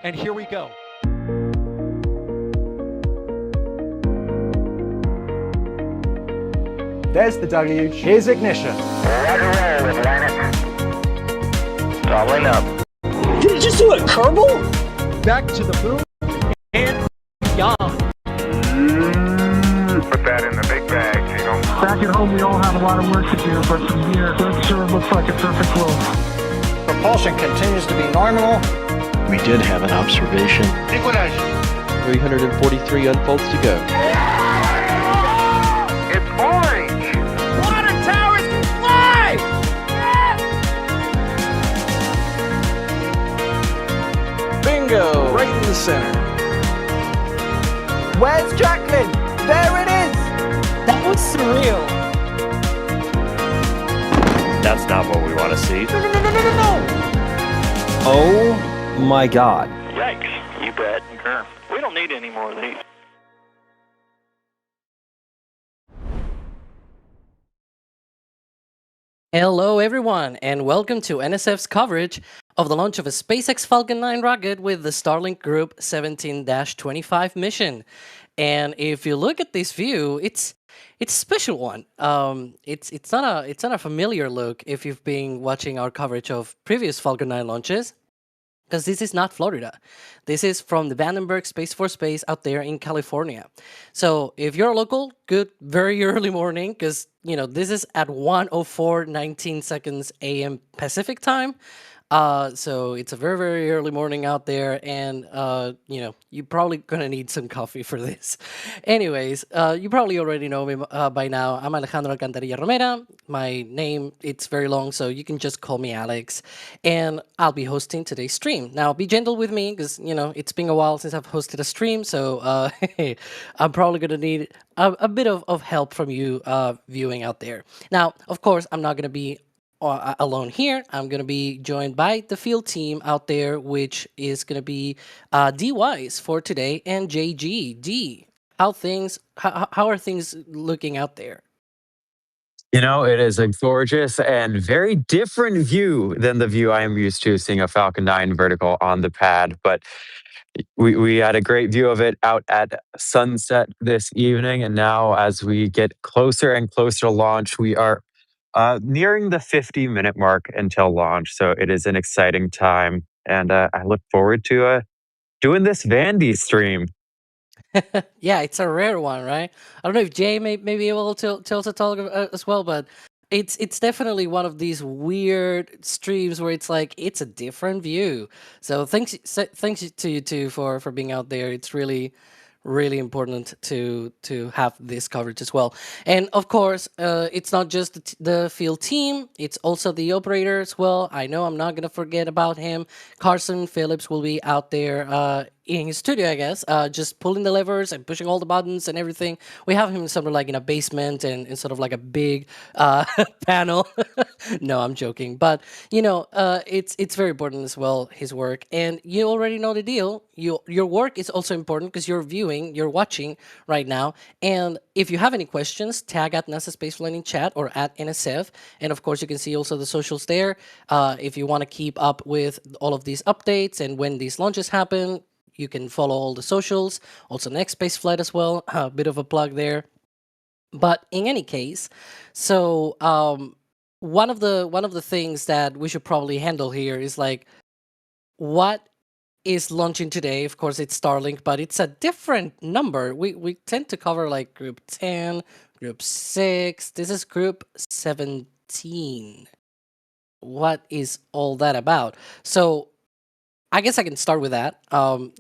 And here we go. There's the W. Here's ignition. Roger, roll with Atlantic. Doubling up. Did it just do a Kerbal? Back to the moon and beyond. Put that in the big bag, Gino. Back at home, we all have a lot of work to do, but from here, it sure looks like a perfect flow. Propulsion continues to be normal. We did have an observation. Equalize. 343 unfolds to go. It's orange. Water towers fly! Bingo! Right in the center. Where's Jacqueline? There it is! That was surreal. That's not what we want to see. No! Oh my god. Yikes. You bet. Sure. We don't need any more of these. Hello everyone, and welcome to NSF's coverage of the launch of a SpaceX Falcon 9 rocket with the Starlink Group 17-25 mission. And if you look at this view, it's a special one. It's not a familiar look if you've been watching our coverage of previous Falcon 9 launches, because this is not Florida. This is from the Vandenberg Space Force Base out there in California. So if you're a local, good, very early morning, because this is at 1:04:19 a.m. Pacific time. So it's a very, very early morning out there, and you're probably gonna need some coffee for this. Anyways, you probably already know me by now. I'm Alejandro Alcantarilla Romera. My name, it's very long, so you can just call me Alex, and I'll be hosting today's stream. Now, be gentle with me, because it's been a while since I've hosted a stream, so I'm probably gonna need a bit of help from you viewing out there. Now, of course, I'm not gonna be alone here. I'm going to be joined by the field team out there, which is going to be D-Wise for today and JG. D, how are things looking out there? It is a gorgeous and very different view than the view I am used to, seeing a Falcon 9 vertical on the pad. But we had a great view of it out at sunset this evening. And now as we get closer and closer to launch, we are nearing the 50-minute mark until launch. So it is an exciting time. And I look forward to doing this Vandy stream. Yeah, it's a rare one, right? I don't know if Jay may be able to also talk as well, but it's definitely one of these weird streams where it's like it's a different view. So thanks to you two for being out there. It's really important to have this coverage as well. And of course, it's not just the field team, it's also the operator as well. I know I'm not going to forget about him. Carson Phillips will be out there in his studio, I guess, just pulling the levers and pushing all the buttons and everything. We have him somewhere like in a basement and sort of like a big panel. No, I'm joking. But, it's very important as well, his work. And you already know the deal. Your work is also important because you're watching right now. And if you have any questions, tag at NASA Spaceflight in chat or at NSF. And of course, you can see also the socials there. If you want to keep up with all of these updates and when these launches happen, you can follow all the socials, also Next Space Flight as well, a bit of a plug there. But in any case, so one of the things that we should probably handle here is like, what is launching today? Of course, it's Starlink, but it's a different number. We tend to cover like Group 10, Group 6. This is Group 17. What is all that about? So I guess I can start with that.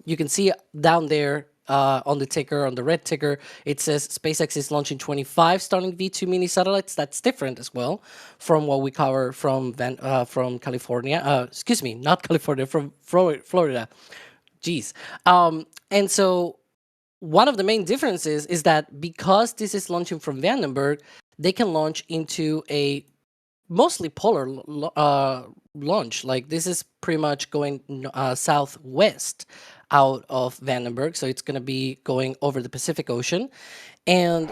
You can see down there on the ticker, on the red ticker, it says SpaceX is launching 25 Starlink V2 mini satellites. That's different as well from what we cover from California. Excuse me, not California, from Florida. Jeez. And so one of the main differences is that because this is launching from Vandenberg, they can launch into a mostly polar launch. Like this is pretty much going southwest out of Vandenberg, so it's going to be going over the Pacific Ocean. And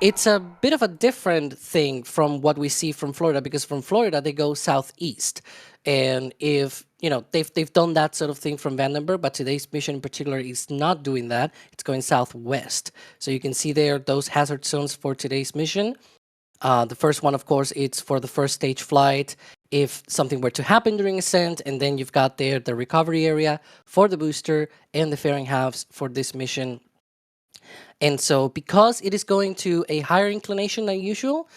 it's a bit of a different thing from what we see from Florida, because from Florida they go southeast, and if they've done that sort of thing from Vandenberg, but today's mission in particular is not doing that. It's going southwest. So you can see there those hazard zones for today's mission. The first one, of course, it's for the first stage flight if something were to happen during ascent, and then you've got there the recovery area for the booster and the fairing halves for this mission. And so because it is going to a higher inclination than usual,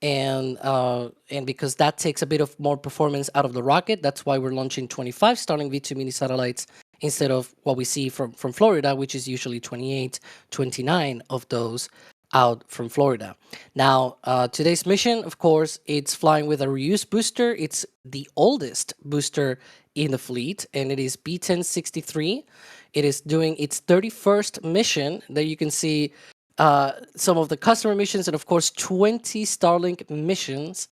and because that takes a bit of more performance out of the rocket, that's why we're launching 25 Starlink V2 mini satellites instead of what we see from Florida, which is usually 28, 29 of those out from Florida. Now, today's mission, of course, it's flying with a reused booster. It's the oldest booster in the fleet, and it is B1063. It is doing its 31st mission. There you can see some of the customer missions, and of course 20 Starlink missions.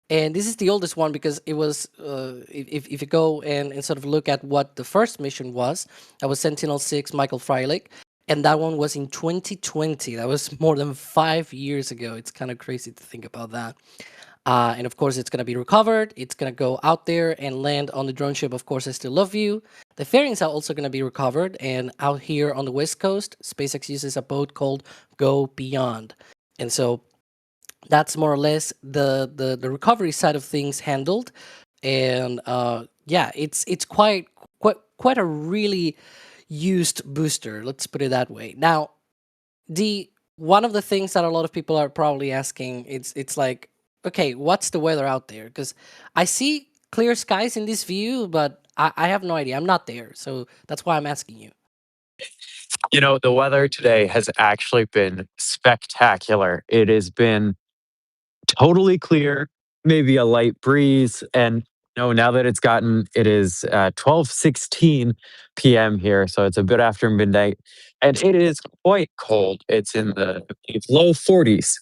And this is the oldest one because it was, if you go and sort of look at what the first mission was, that was Sentinel 6, Michael Freilich, and that one was in 2020. That was more than 5 years ago. It's kind of crazy to think about that. And of course, it's going to be recovered. It's going to go out there and land on the drone ship, of course, I Still Love You. The fairings are also going to be recovered. And out here on the West Coast, SpaceX uses a boat called Go Beyond. And so that's more or less the recovery side of things handled. And yeah, it's quite a really used booster. Let's put it that way. Now, one of the things that a lot of people are probably asking, it's like, okay, what's the weather out there? Because I see clear skies in this view, but I have no idea. I'm not there. So that's why I'm asking you. The weather today has actually been spectacular. It has been totally clear, maybe a light breeze. And now that it is 12:16 p.m. here, so it's a bit after midnight, and it is quite cold. It's in the low 40s.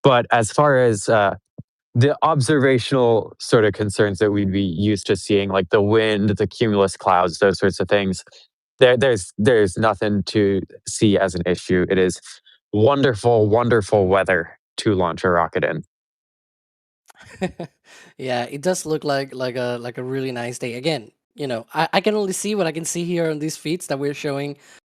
But as far as the observational sort of concerns that we'd be used to seeing, like the wind, the cumulus clouds, those sorts of things, there's nothing to see as an issue. It is wonderful, wonderful weather to launch a rocket in. Yeah, it does look like a really nice day. Again, I can only see what I can see here on these feeds that we're showing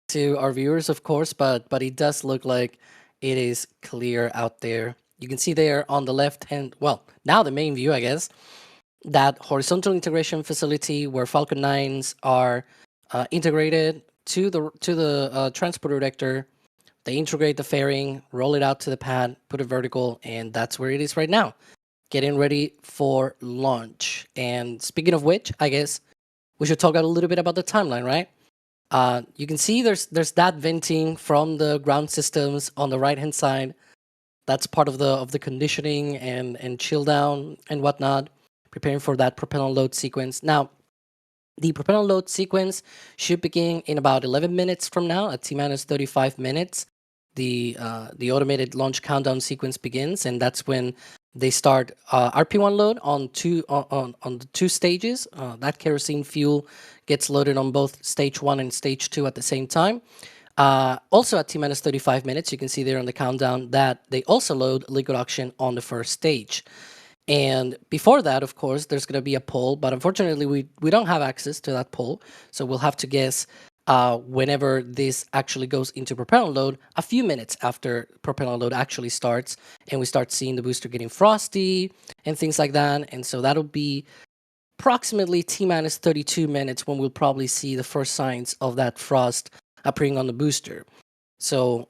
to our viewers, of course, but it does look like it is clear out there. You can see there on the left hand, well, now the main view, I guess, that horizontal integration facility where Falcon 9s are integrated to the transport director. They integrate the fairing, roll it out to the pad, put it vertical, and that's where it is right now, getting ready for launch. And speaking of which, I guess we should talk a little bit about the timeline, right? You can see there's that venting from the ground systems on the right hand side. That's part of the conditioning and chill down and whatnot, preparing for that propellant load sequence. Now, the propellant load sequence should begin in about 11 minutes from now, at T-minus 35 minutes. The automated launch countdown sequence begins, and that's when they start RP1 load on the two stages. That kerosene fuel gets loaded on both stage 1 and stage 2 at the same time. Also at T-minus 35 minutes, you can see there on the countdown that they also load liquid oxygen on the first stage. And before that, of course, there's going to be a poll, but unfortunately we don't have access to that poll, so we'll have to guess whenever this actually goes into propellant load, a few minutes after propellant load actually starts, and we start seeing the booster getting frosty and things like that. And so that'll be approximately T-minus 32 minutes when we'll probably see the first signs of that frost appearing on the booster. So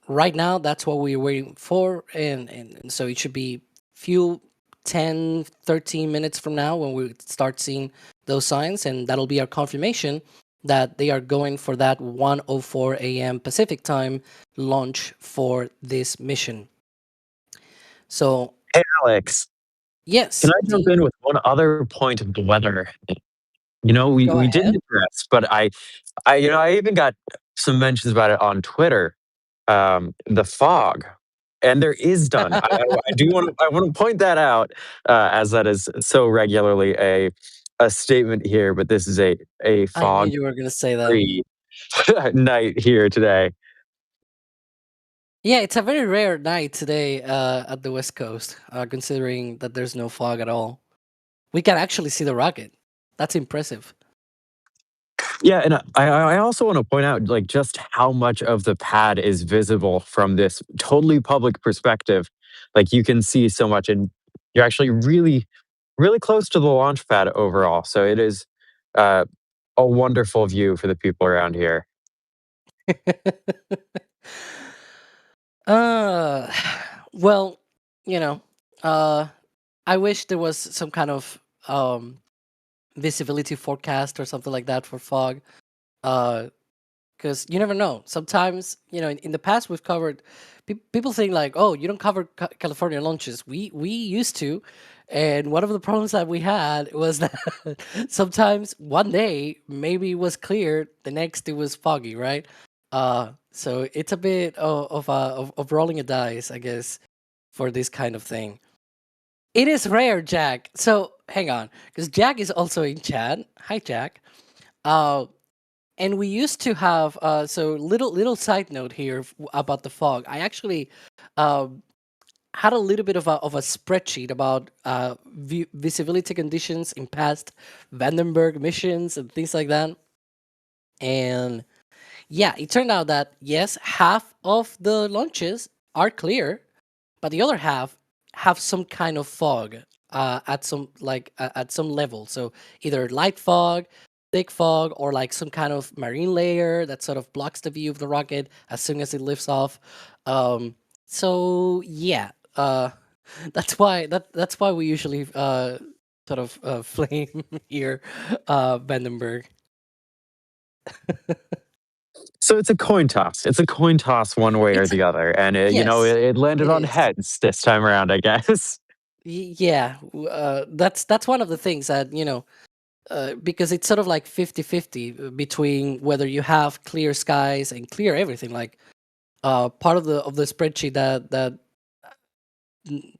right now, that's what we're waiting for, and so it should be few 10, 13 minutes from now when we start seeing those signs, and that'll be our confirmation that they are going for that 1:04 a.m. Pacific time launch for this mission. So, Hey, Alex. yes. Can I jump in with one other point of the weather? We didn't address, but I even got some mentions about it on Twitter. The fog, and there is done. I want to point that out, as that is so regularly a statement here. But this is a fog. I knew you were going to say that. Night here today. Yeah, it's a very rare night today at the West Coast, considering that there's no fog at all. We can actually see the rocket. That's impressive. Yeah, and I also want to point out like just how much of the pad is visible from this totally public perspective. Like you can see so much, and you're actually really close to the launch pad overall. So it is a wonderful view for the people around here. uh, well, you know, uh, I wish there was some kind of visibility forecast or something like that for fog. Because you never know. Sometimes, in the past we've covered. People think like, oh, you don't cover California launches. We used to, and one of the problems that we had was that sometimes one day maybe it was clear, the next it was foggy, right? So it's a bit of rolling a dice, I guess, for this kind of thing. It is rare, Jack. So hang on, because Jack is also in chat. Hi, Jack. Uh, and we used to have so little side note here about the fog. I actually um, had a little bit of a spreadsheet about visibility conditions in past Vandenberg missions and things like that. And yeah, it turned out that yes, half of the launches are clear, but the other half have some kind of fog at some at some level. So either light fog, thick fog, or like some kind of marine layer that sort of blocks the view of the rocket as soon as it lifts off. So yeah, that's why we usually sort of flame here, Vandenberg. So it's a coin toss. It's a coin toss one way or It's the other, and yes, it landed it on is. heads this time around, I guess. Yeah, that's one of the things that because it's sort of like 50-50 between whether you have clear skies and clear everything. Like part of the spreadsheet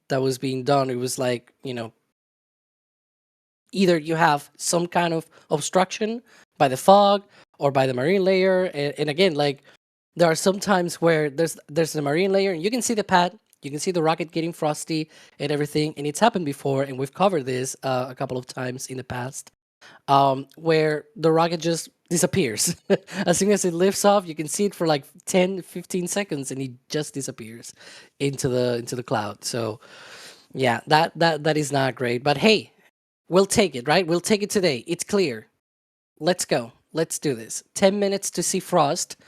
that was being done, it was like either you have some kind of obstruction by the fog or by the marine layer, and again, like there are some times where there's the marine layer and you can see the pad, you can see the rocket getting frosty and everything, and it's happened before, and we've covered this a couple of times in the past, where the rocket just disappears. As soon as it lifts off, you can see it for like 10-15 seconds and it just disappears into the cloud. So yeah, that is not great, but hey, we'll take it, right? We'll take it today. It's clear. Let's go. Let's do this. 10 minutes to see frost.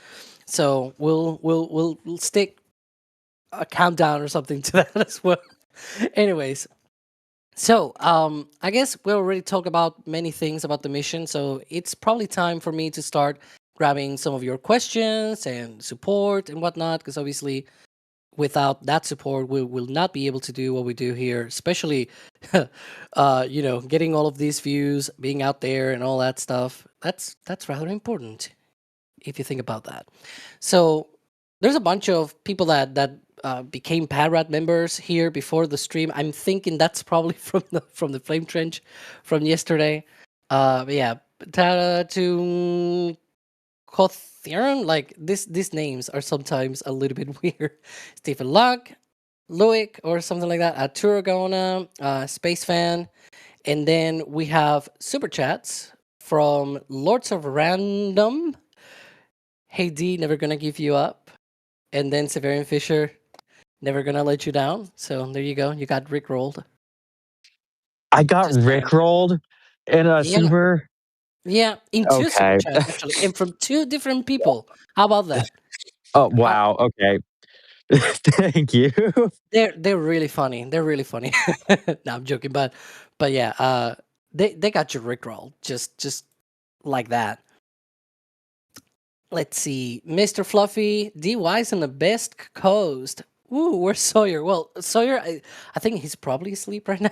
So we'll stick a countdown or something to that as well. Anyways, so I guess we already talked about many things about the mission. So it's probably time for me to start grabbing some of your questions and support and whatnot, because obviously without that support we will not be able to do what we do here, especially getting all of these views, being out there and all that stuff. That's rather important if you think about that. So there's a bunch of people that became Padrat members here before the stream. I'm thinking that's probably from the flame trench from yesterday. But yeah, to Kotheron, like these names are sometimes a little bit weird. Stephen Luck, Loic, or something like that. Turagona, Space Fan, and then we have super chats from Lords of Random. Hey D, never gonna give you up, and then Severian Fisher, never gonna let you down. So there you go. You got Rick rolled. I got Just saying. rickrolled in a Yeah. super. Yeah, in two super Okay. chats actually, and from two different people. How about that? Oh wow. Okay. Thank you. They're really funny. They're really funny. No, I'm joking, but yeah, they got you rickrolled just like that. Let's see, Mr. Fluffy, DY's on the best coast. Ooh, where's Sawyer? Well, Sawyer, I think he's probably asleep right now.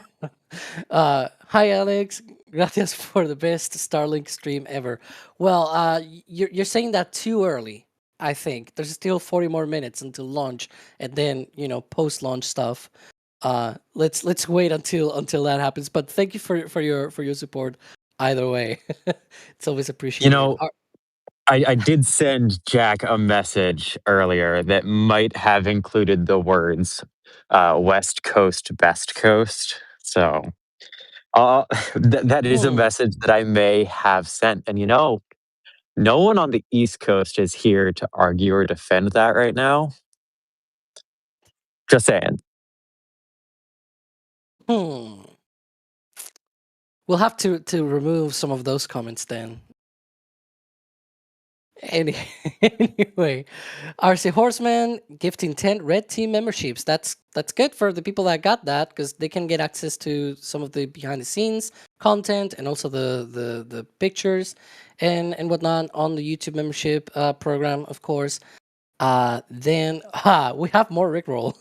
Hi, Alex. Gracias for the best Starlink stream ever. Well, you're saying that too early. I think there's still 40 more minutes until launch, and then post-launch stuff. Let's wait until that happens. But thank you for your support either way. It's always appreciated. I did send Jack a message earlier that might have included the words West Coast, Best Coast. So that is a Hmm. message that I may have sent. And no one on the East Coast is here to argue or defend that right now. Just saying. Hmm. We'll have to remove some of those comments then. Anyway, RC Horseman gifting 10 red team memberships. That's good for the people that got that, because they can get access to some of the behind the scenes content and also the pictures and whatnot on the YouTube membership program, of course. Then we have more Rickroll.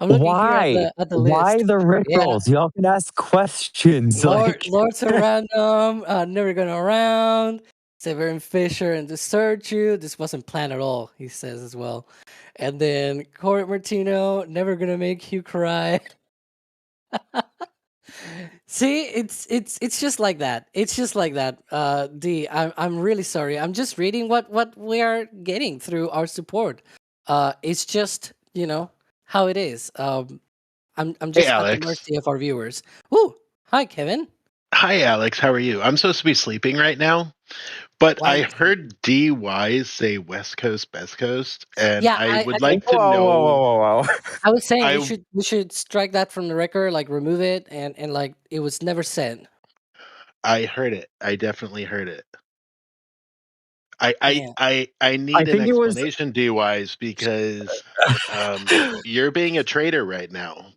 I'm looking here Why? at the Why list. the Rick Yeah. rolls? Y'all can ask questions. Lords are random, never going around. Severin Fisher and the Search You. This wasn't planned at all, he says as well. And then Corey Martino, never gonna make you cry. See, it's just like that. It's just like that. D, I'm really sorry. I'm just reading what we are getting through our support. It's just how it is. I'm just at the Alex. mercy of our viewers. Woo! Hi, Kevin. Hi, Alex. How are you? I'm supposed to be sleeping right now, but Why I you sleep? heard DYs say West Coast, Best Coast, and Yeah, I would I like to know. Whoa. I was saying I we should strike that from the record, like remove it, and like it was never said. I heard it. I definitely heard it. Yeah. I need an think it was. explanation, DYs, because you're being a traitor right now.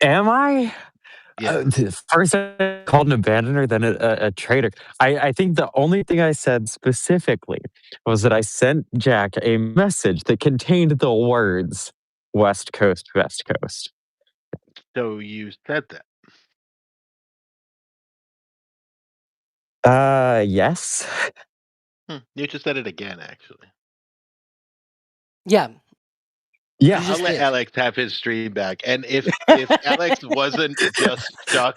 Am I? Yeah. First, I called an abandoner, then a traitor. I think the only thing I said specifically was that I sent Jack a message that contained the words West Coast, West Coast. So you said that. Yes. You just said it again, actually. Yeah. Yeah. You I'll just let did. Alex have his stream back. And if Alex wasn't just stuck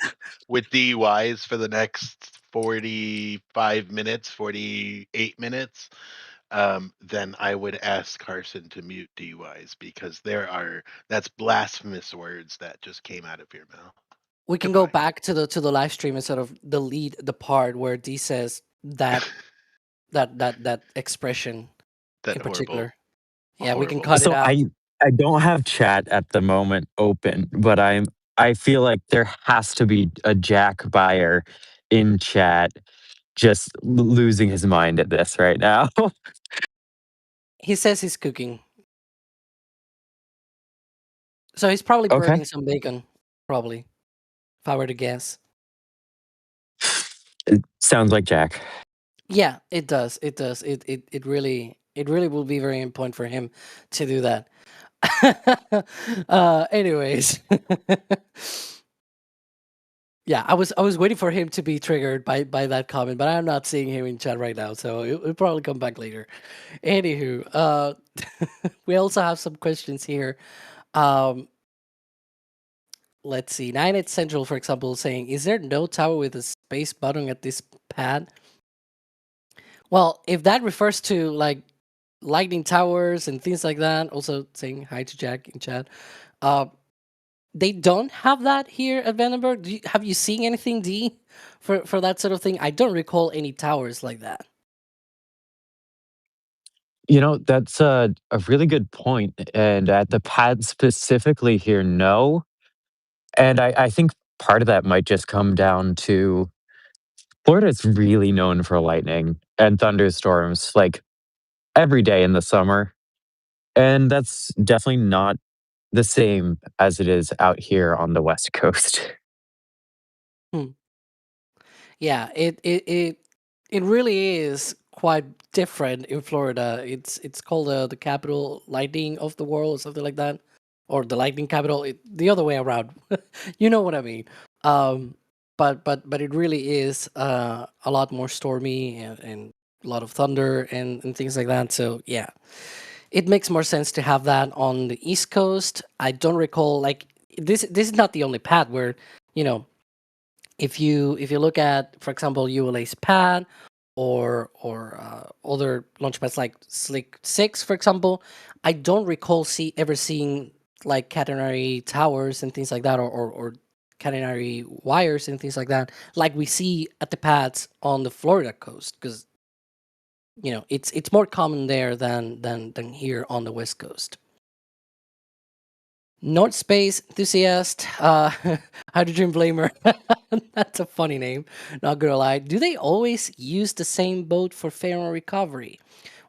with DUIs for the next 45 minutes, 48 minutes, then I would ask Carson to mute DUIs, because that's blasphemous words that just came out of your mouth. We can go Goodbye. back to the live stream and sort of delete the part where D says that expression That in horrible, particular. Yeah, we can horrible cut word. it So out. I don't have chat at the moment open, but I feel like there has to be a Jack buyer in chat just losing his mind at this right now. He says he's cooking, so he's probably Okay. burning some bacon. Probably, if I were to guess. It sounds like Jack. Yeah, it does. It does. It really will be very important for him to do that. Anyways. Yeah, I was waiting for him to be triggered by that comment, but I'm not seeing him in chat right now, so it'll probably come back later. Anywho, we also have some questions here. Let's see. 9 Central, for example, saying, "Is there no tower with a space button at this pad?" Well, if that refers to like lightning towers and things like that, also saying hi to Jack in chat. They don't have that here at Vandenberg. Have you seen anything, D, for that sort of thing? I don't recall any towers like that. That's a really good point. And at the pad specifically here, no. And I think part of that might just come down to Florida's really known for lightning and thunderstorms like every day in the summer. And that's definitely not the same as it is out here on the West Coast. Hmm. Yeah, it really is quite different in Florida. It's called the capital lightning of the world or something like that, or the lightning capital. The other way around. You know what I mean. But it really is a lot more stormy and a lot of thunder and things like that. So yeah, it makes more sense to have that on the East Coast. I don't recall like this. This is not the only pad where you know if you look at, for example, ULA's pad or other launch pads like Slick 6, for example, I don't recall ever seeing like catenary towers and things like that, or catenary wires and things like that, like we see at the pads on the Florida coast, because you know it's more common there than here on the West Coast. North Space Enthusiast, Hydrogen Blamer. That's a funny name, not gonna lie. Do they always use the same boat for thermal recovery?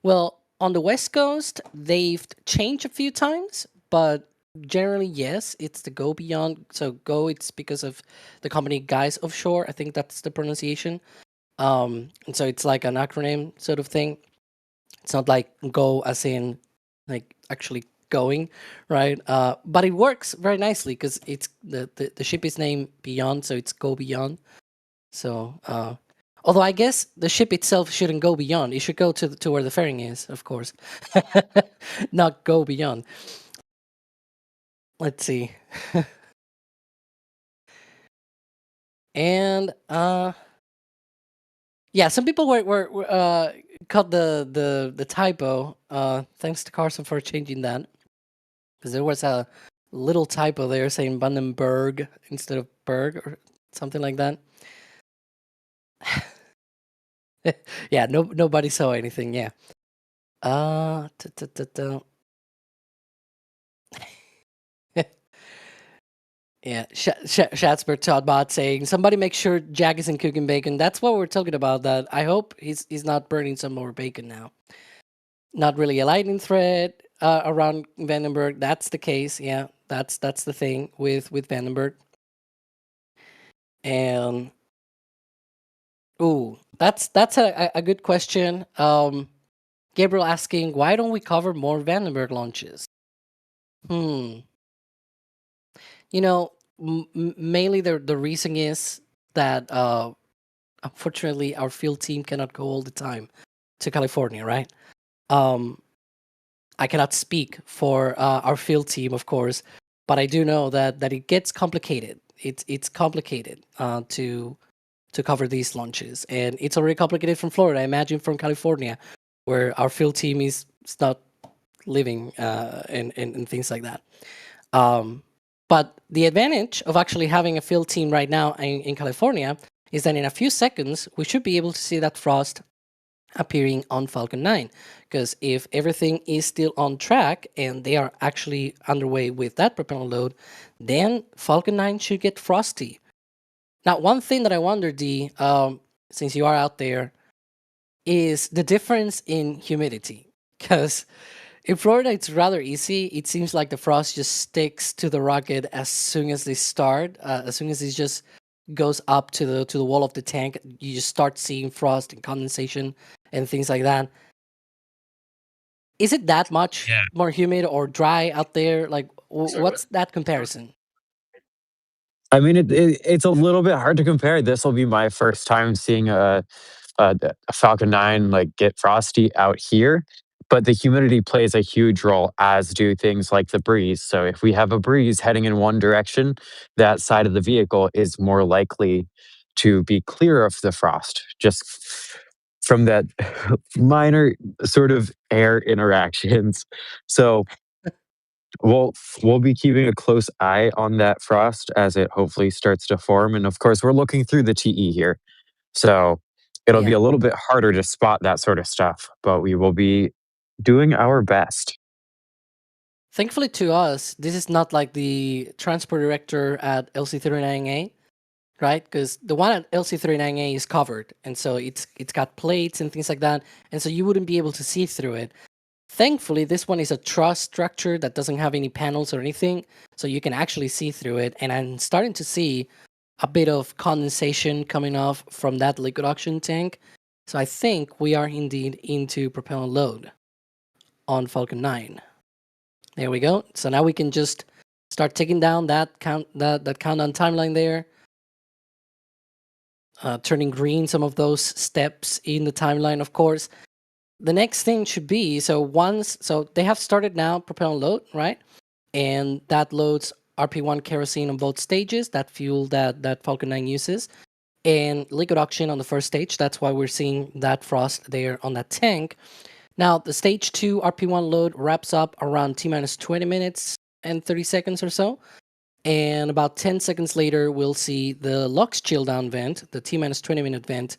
Well, on the West Coast, they've changed a few times, but generally, yes, it's the Go Beyond. So Go, it's because of the company Guys Offshore. I think that's the pronunciation. And so it's like an acronym sort of thing. It's not like Go as in like actually going, right? But it works very nicely because it's the ship is named Beyond, so it's Go Beyond. So although I guess the ship itself shouldn't go beyond, it should go to where the fairing is, of course, not go beyond. Let's see. And yeah, some people were caught the typo. Thanks to Carson for changing that, because there was a little typo there saying Vandenberg instead of Berg or something like that. Yeah, nobody saw anything. Yeah. Yeah, Shatsper Toddbot saying somebody make sure Jack isn't cooking bacon. That's what we're talking about. That I hope he's not burning some more bacon now. Not really a lightning thread around Vandenberg. That's the case. Yeah, that's the thing with Vandenberg. And ooh, that's a good question. Gabriel asking, why don't we cover more Vandenberg launches? You know, mainly the reason is that unfortunately our field team cannot go all the time to California, right? I cannot speak for our field team, of course, but I do know that it gets complicated. It's complicated to cover these launches, and it's already complicated from Florida. I imagine from California, where our field team is not living and things like that. But the advantage of actually having a field team right now in California is that in a few seconds, we should be able to see that frost appearing on Falcon 9. Because if everything is still on track and they are actually underway with that propellant load, then Falcon 9 should get frosty. Now, one thing that I wonder, D, since you are out there, is the difference in humidity. Because in Florida, it's rather easy. It seems like the frost just sticks to the rocket as soon as they start. As soon as it just goes up to the wall of the tank, you just start seeing frost and condensation and things like that. Is it that much more humid or dry out there? Like, what's that comparison? I mean, it's a little bit hard to compare. This will be my first time seeing a Falcon 9 like get frosty out here, but the humidity plays a huge role, as do things like the breeze. So if we have a breeze heading in one direction, that side of the vehicle is more likely to be clear of the frost, just from that minor sort of air interactions. So we'll be keeping a close eye on that frost as it hopefully starts to form. And of course, we're looking through the TE here. So it'll be a little bit harder to spot that sort of stuff, but we will be doing our best. Thankfully to us, this is not like the transport director at LC39A, right? Because the one at LC39A is covered, and so it's got plates and things like that, and so you wouldn't be able to see through it. Thankfully, this one is a truss structure that doesn't have any panels or anything, so you can actually see through it, and I'm starting to see a bit of condensation coming off from that liquid oxygen tank. So I think we are indeed into propellant load on Falcon 9. There we go. So now we can just start taking down that countdown timeline there. Turning green some of those steps in the timeline, of course. The next thing should be, so they have started now propellant load, right? And that loads RP1 kerosene on both stages, that fuel that Falcon 9 uses. and liquid oxygen on the first stage. That's why we're seeing that frost there on that tank. Now, the stage 2 RP1 load wraps up around T-minus 20 minutes and 30 seconds or so. And about 10 seconds later, we'll see the LOX chill down vent, the T-minus 20 minute vent.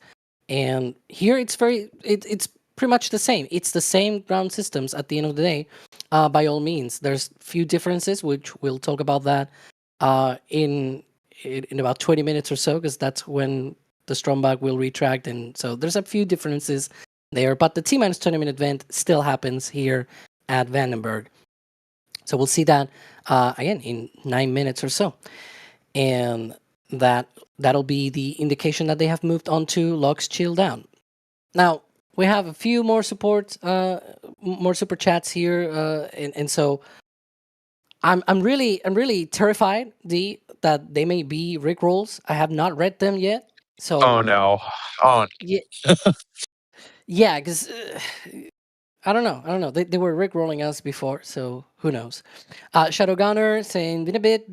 And here it's it's pretty much the same. It's the same ground systems at the end of the day, by all means. There's few differences, which we'll talk about that in about 20 minutes or so, because that's when the Strongback will retract. And so there's a few differences there, but the T-minus 20 minute vent still happens here at Vandenberg. So we'll see that again in 9 minutes or so. And that'll be the indication that they have moved on to LOX chill down. Now, we have a few more more super chats here, and so I'm really terrified that they may be Rickrolls. I have not read them yet. So Oh no. Oh yeah, yeah, because I don't know. They were Rickrolling us before, so who knows? Shadow Gunner saying, been a bit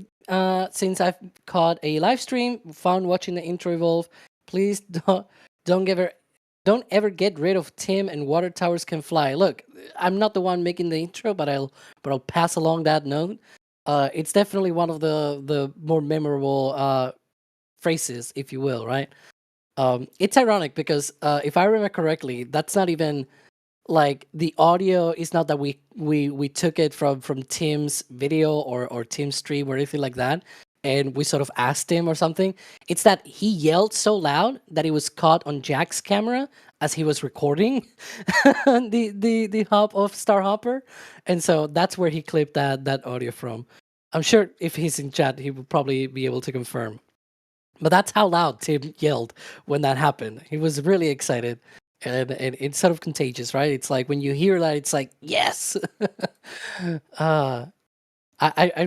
since I've caught a live stream, found watching the intro evolve. Please don't ever get rid of Tim and water towers can fly. Look, I'm not the one making the intro, but I'll pass along that note. It's definitely one of the more memorable phrases, if you will, right? It's ironic because if I remember correctly, that's not even like the audio is not that we took it from Tim's video or Tim's stream or anything like that, and we sort of asked him or something. It's that he yelled so loud that it was caught on Jack's camera as he was recording the hop of Starhopper, and so that's where he clipped that audio from. I'm sure if he's in chat, he will probably be able to confirm. But that's how loud Tim yelled when that happened. He was really excited. And it's sort of contagious, right? It's like when you hear that, it's like, yes! I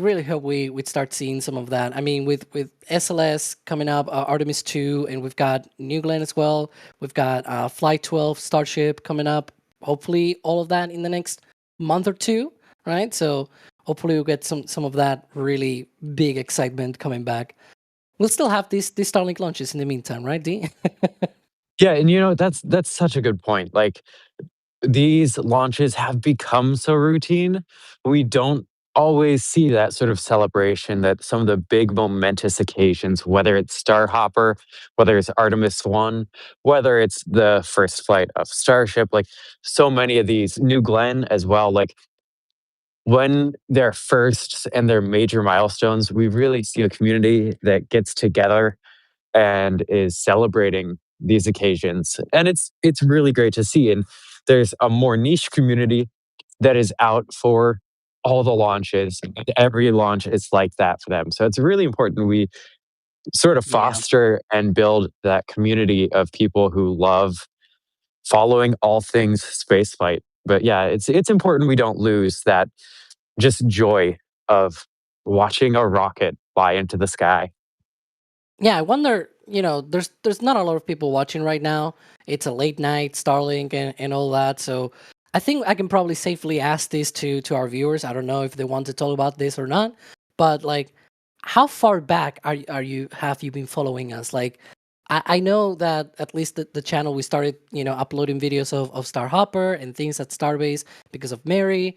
really hope we'd start seeing some of that. I mean, with SLS coming up, Artemis 2, and we've got New Glenn as well. We've got Flight 12 Starship coming up. Hopefully all of that in the next month or two, right? So hopefully we'll get some of that really big excitement coming back. We'll still have these Starlink launches in the meantime, right, D? Yeah, and that's such a good point. Like, these launches have become so routine. We don't always see that sort of celebration, that some of the big momentous occasions, whether it's Starhopper, whether it's Artemis 1, whether it's the first flight of Starship, like so many of these, New Glenn as well, like when they're firsts and they're major milestones, we really see a community that gets together and is celebrating these occasions. And it's really great to see. And there's a more niche community that is out for all the launches. And every launch is like that for them. So it's really important we sort of foster and build that community of people who love following all things spaceflight. But yeah, it's important we don't lose that just joy of watching a rocket fly into the sky. Yeah, I wonder, there's not a lot of people watching right now. It's a late night, Starlink and all that. So I think I can probably safely ask this to our viewers. I don't know if they want to talk about this or not, but like, how far back have you been following us? Like, I know that at least the channel we started, uploading videos of Starhopper and things at Starbase because of Mary.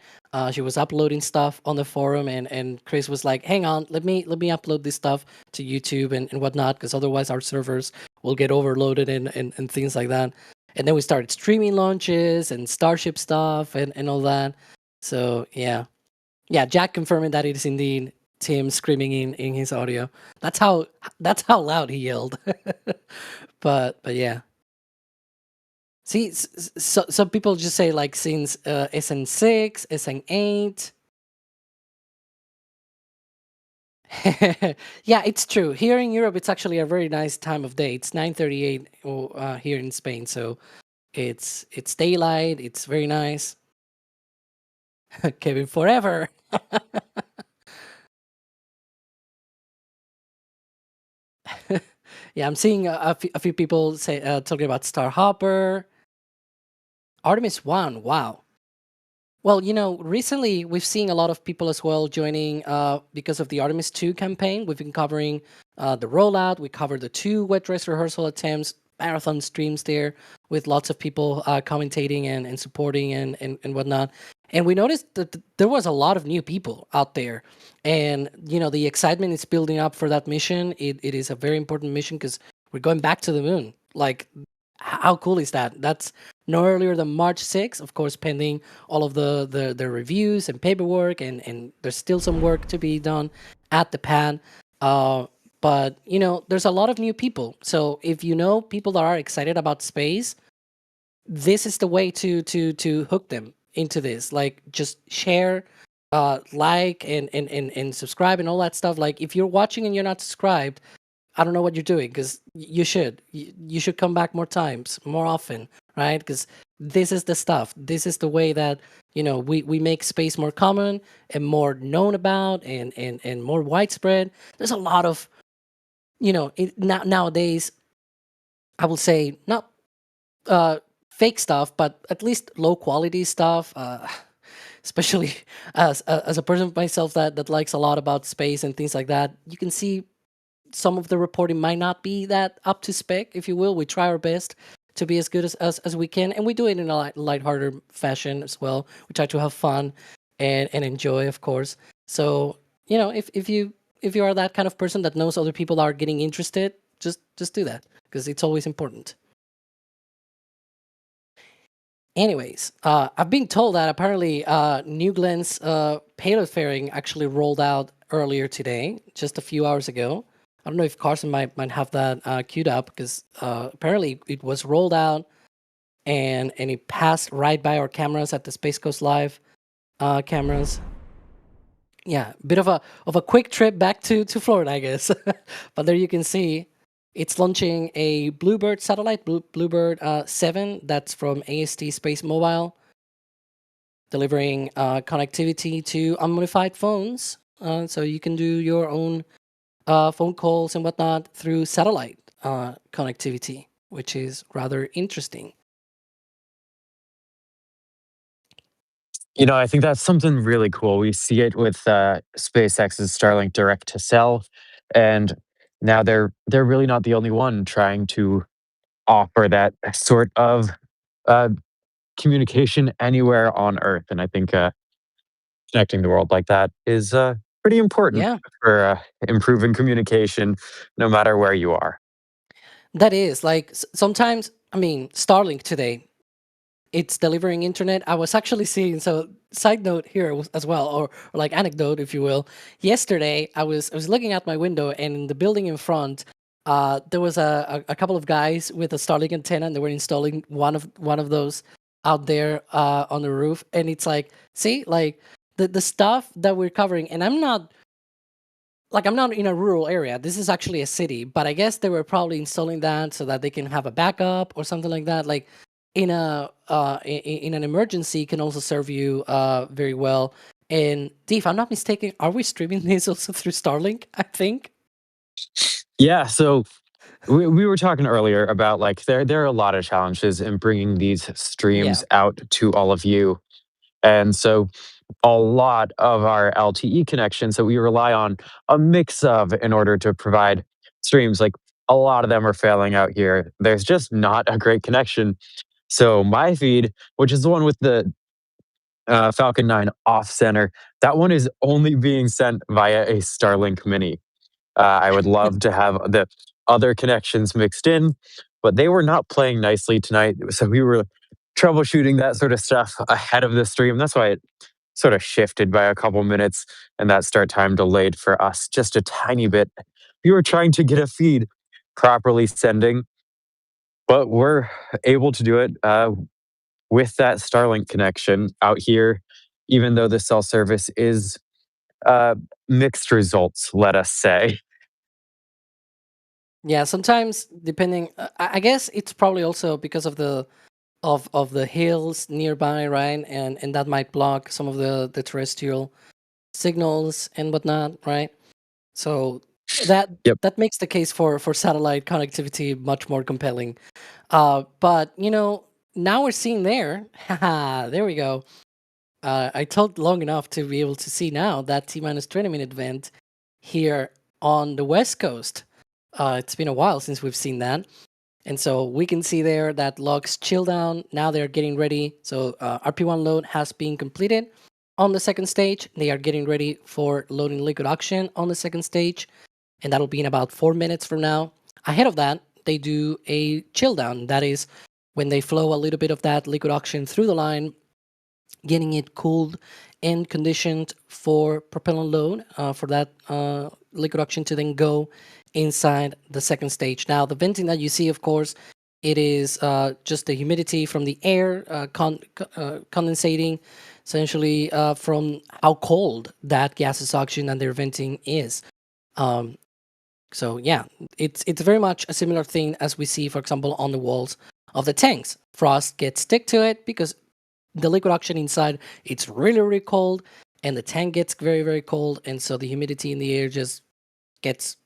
She was uploading stuff on the forum, and Chris was like, "Hang on, let me upload this stuff to YouTube and whatnot, because otherwise our servers will get overloaded and things like that." And then we started streaming launches and Starship stuff and all that. So yeah, Jack confirming that it is indeed Tim screaming in his audio. That's how loud he yelled. but yeah. See, so some people just say like since SN6, SN8. Yeah, it's true. Here in Europe, it's actually a very nice time of day. It's 9:38 here in Spain, so it's daylight. It's very nice. Kevin forever. Yeah, I'm seeing a few people say talking about Starhopper. Artemis 1, wow. Well, recently we've seen a lot of people as well joining because of the Artemis 2 campaign. We've been covering the rollout. We covered the 2 wet dress rehearsal attempts, marathon streams there with lots of people commentating and supporting and whatnot. And we noticed that there was a lot of new people out there. And, the excitement is building up for that mission. It is a very important mission because we're going back to the moon. Like, how cool is that? That's no earlier than March 6th, of course, pending all of the reviews and paperwork, and there's still some work to be done at the pad. But there's a lot of new people. So if you know people that are excited about space, this is the way to hook them into this. Like, just share, like, and subscribe and all that stuff. Like, if you're watching and you're not subscribed, I don't know what you're doing, because you should. You should come back more times, more often, right? Because this is the stuff. This is the way that we make space more common and more known about, and more widespread. There's a lot of nowadays, I will say, not fake stuff, but at least low quality stuff. Especially as a person myself that likes a lot about space and things like that, you can see some of the reporting might not be that up to spec, if you will. We try our best to be as good as we can, and we do it in a lighthearted fashion as well. We try to have fun and enjoy, of course. So if you are that kind of person that knows other people are getting interested, just do that, because it's always important. Anyways, I've been told that apparently New Glen's payload fairing actually rolled out earlier today, just a few hours ago. I don't know if Carson might have that queued up, because apparently it was rolled out and it passed right by our cameras at the Space Coast Live cameras. Yeah, bit of a quick trip back to Florida, I guess. But there you can see it's launching a Bluebird satellite, Bluebird 7. That's from AST Space Mobile, delivering connectivity to unmodified phones, so you can do your own phone calls and whatnot through satellite connectivity, which is rather interesting. I think that's something really cool. We see it with SpaceX's Starlink direct to cell, and now they're really not the only one trying to offer that sort of uh, communication anywhere on Earth. And I think connecting the world like that is pretty important Yeah, for improving communication, no matter where you are. that is like sometimes. I mean, Starlink today, it's delivering internet. I was actually seeing, so side note here as well, or like anecdote, if you will. Yesterday, I was looking out my window, and in the building in front, there was a couple of guys with a Starlink antenna, and they were installing one of those out there on the roof. And it's like, see, like the stuff that we're covering, and I'm not in a rural area. This is actually a city, but I guess they were probably installing that so that they can have a backup or something like that. Like, in in an emergency, can also serve you very well. And if I'm not mistaken, are we streaming this also through Starlink? I think. Yeah, so we were talking earlier about, like, there are a lot of challenges in bringing these Yeah. streams out to all of you. And so a lot of our LTE connections that we rely on a mix of in order to provide streams, like, a lot of them are failing out here. There's just not a great connection. So my feed, which is the one with the Falcon 9 off center, that one is only being sent via a Starlink Mini. I would love to have the other connections mixed in, but they were not playing nicely tonight. So we were troubleshooting that sort of stuff ahead of the stream. That's why it sort of shifted by a couple minutes, and that start time delayed for us just a tiny bit. We were trying to get a feed properly sending, but we're able to do it with that Starlink connection out here, even though the cell service is mixed results, let us say. Yeah, sometimes depending, I guess it's probably also because of the hills nearby, right? And that might block some of the terrestrial signals and whatnot, right? So that Yep. that makes the case for satellite connectivity much more compelling. But now we're seeing there, haha, there we go. I told long enough to be able to see now that T-minus 20-minute vent here on the West Coast. It's been a while since we've seen that. And so we can see there that logs chill down. Now they're getting ready. So RP1 load has been completed on the second stage. They are getting ready for loading liquid oxygen on the second stage. And that'll be in about 4 minutes from now. Ahead of that, they do a chill down. That is when they flow a little bit of that liquid oxygen through the line, getting it cooled and conditioned for propellant load, for that liquid oxygen to then go inside the second stage. Now, the venting that you see, of course, it is just the humidity from the air condensating, essentially from how cold that gaseous oxygen that they're venting is. So yeah, it's very much a similar thing as we see, for example, on the walls of the tanks. Frost gets stick to it because the liquid oxygen inside, it's really, really cold, and the tank gets very, very cold, and so the humidity in the air just gets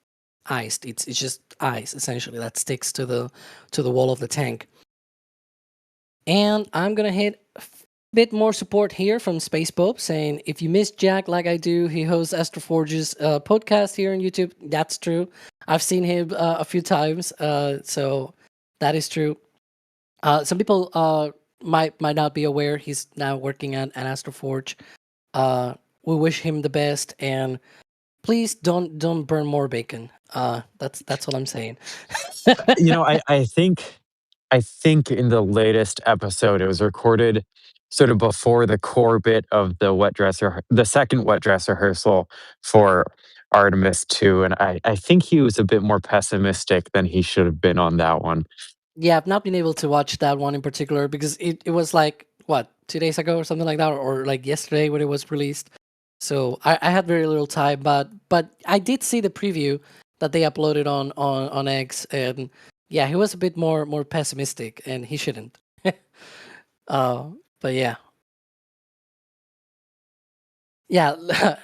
iced. It's just ice essentially that sticks to the wall of the tank. And I'm gonna hit a bit more support here from Space Pope saying, if you miss Jack like I do, he hosts Astroforge's podcast here on YouTube. That's true. I've seen him a few times, so that is true. Some people might not be aware he's now working at Astroforge. We wish him the best, and please don't burn more bacon. That's what I'm saying. You know, I think in the latest episode, it was recorded sort of before the core bit of the second wet dress rehearsal for Artemis 2, and I think he was a bit more pessimistic than he should have been on that one. Yeah, I've not been able to watch that one in particular because it was like, what, 2 days ago or something like that, or like yesterday when it was released. So I had very little time, but I did see the preview that they uploaded on X, and yeah, he was a bit more pessimistic, and he shouldn't. But yeah. Yeah,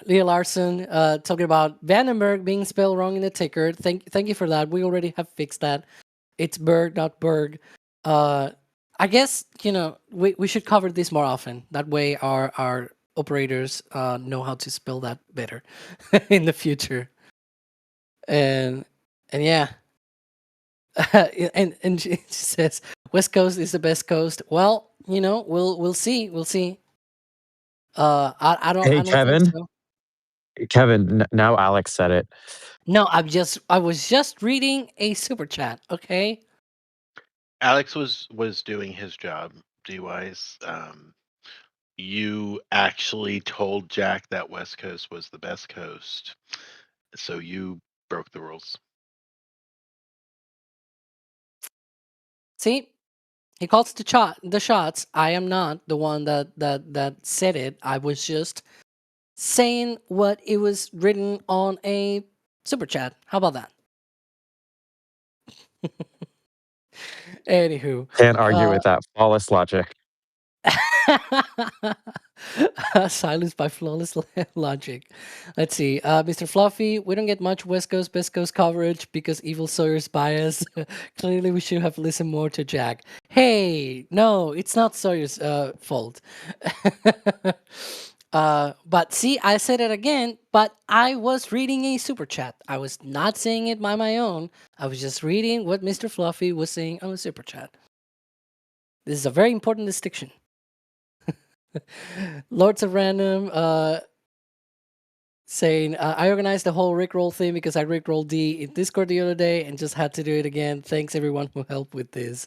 Leo Larson talking about Vandenberg being spelled wrong in the ticker. Thank you for that. We already have fixed that. It's Berg, not Berg. I guess, we should cover this more often. That way our operators know how to spell that better in the future. And yeah. and she says West Coast is the best coast. Well, we'll see. We'll see. I don't. Hey, I don't Kevin. think so. Kevin, now Alex said it. No, I was just reading a super chat. Okay. Alex was doing his job, D-Wise. You actually told Jack that West Coast was the best coast, so you broke the rules. See, he calls the shots. I am not the one that said it. I was just saying what it was written on a super chat. How about that? Anywho, Can't argue with that flawless logic. Silenced by flawless logic. Let's see. Mr. Fluffy, we don't get much West Coast, Best Coast coverage because Evil Sawyer's bias. Clearly, we should have listened more to Jack. Hey, no, it's not Sawyer's fault. But see, I said it again, but I was reading a super chat. I was not saying it by my own. I was just reading what Mr. Fluffy was saying on the super chat. This is a very important distinction. Lords of Random saying, I organized the whole Rickroll thing because I Rickrolled D in Discord the other day and just had to do it again. Thanks everyone who helped with this.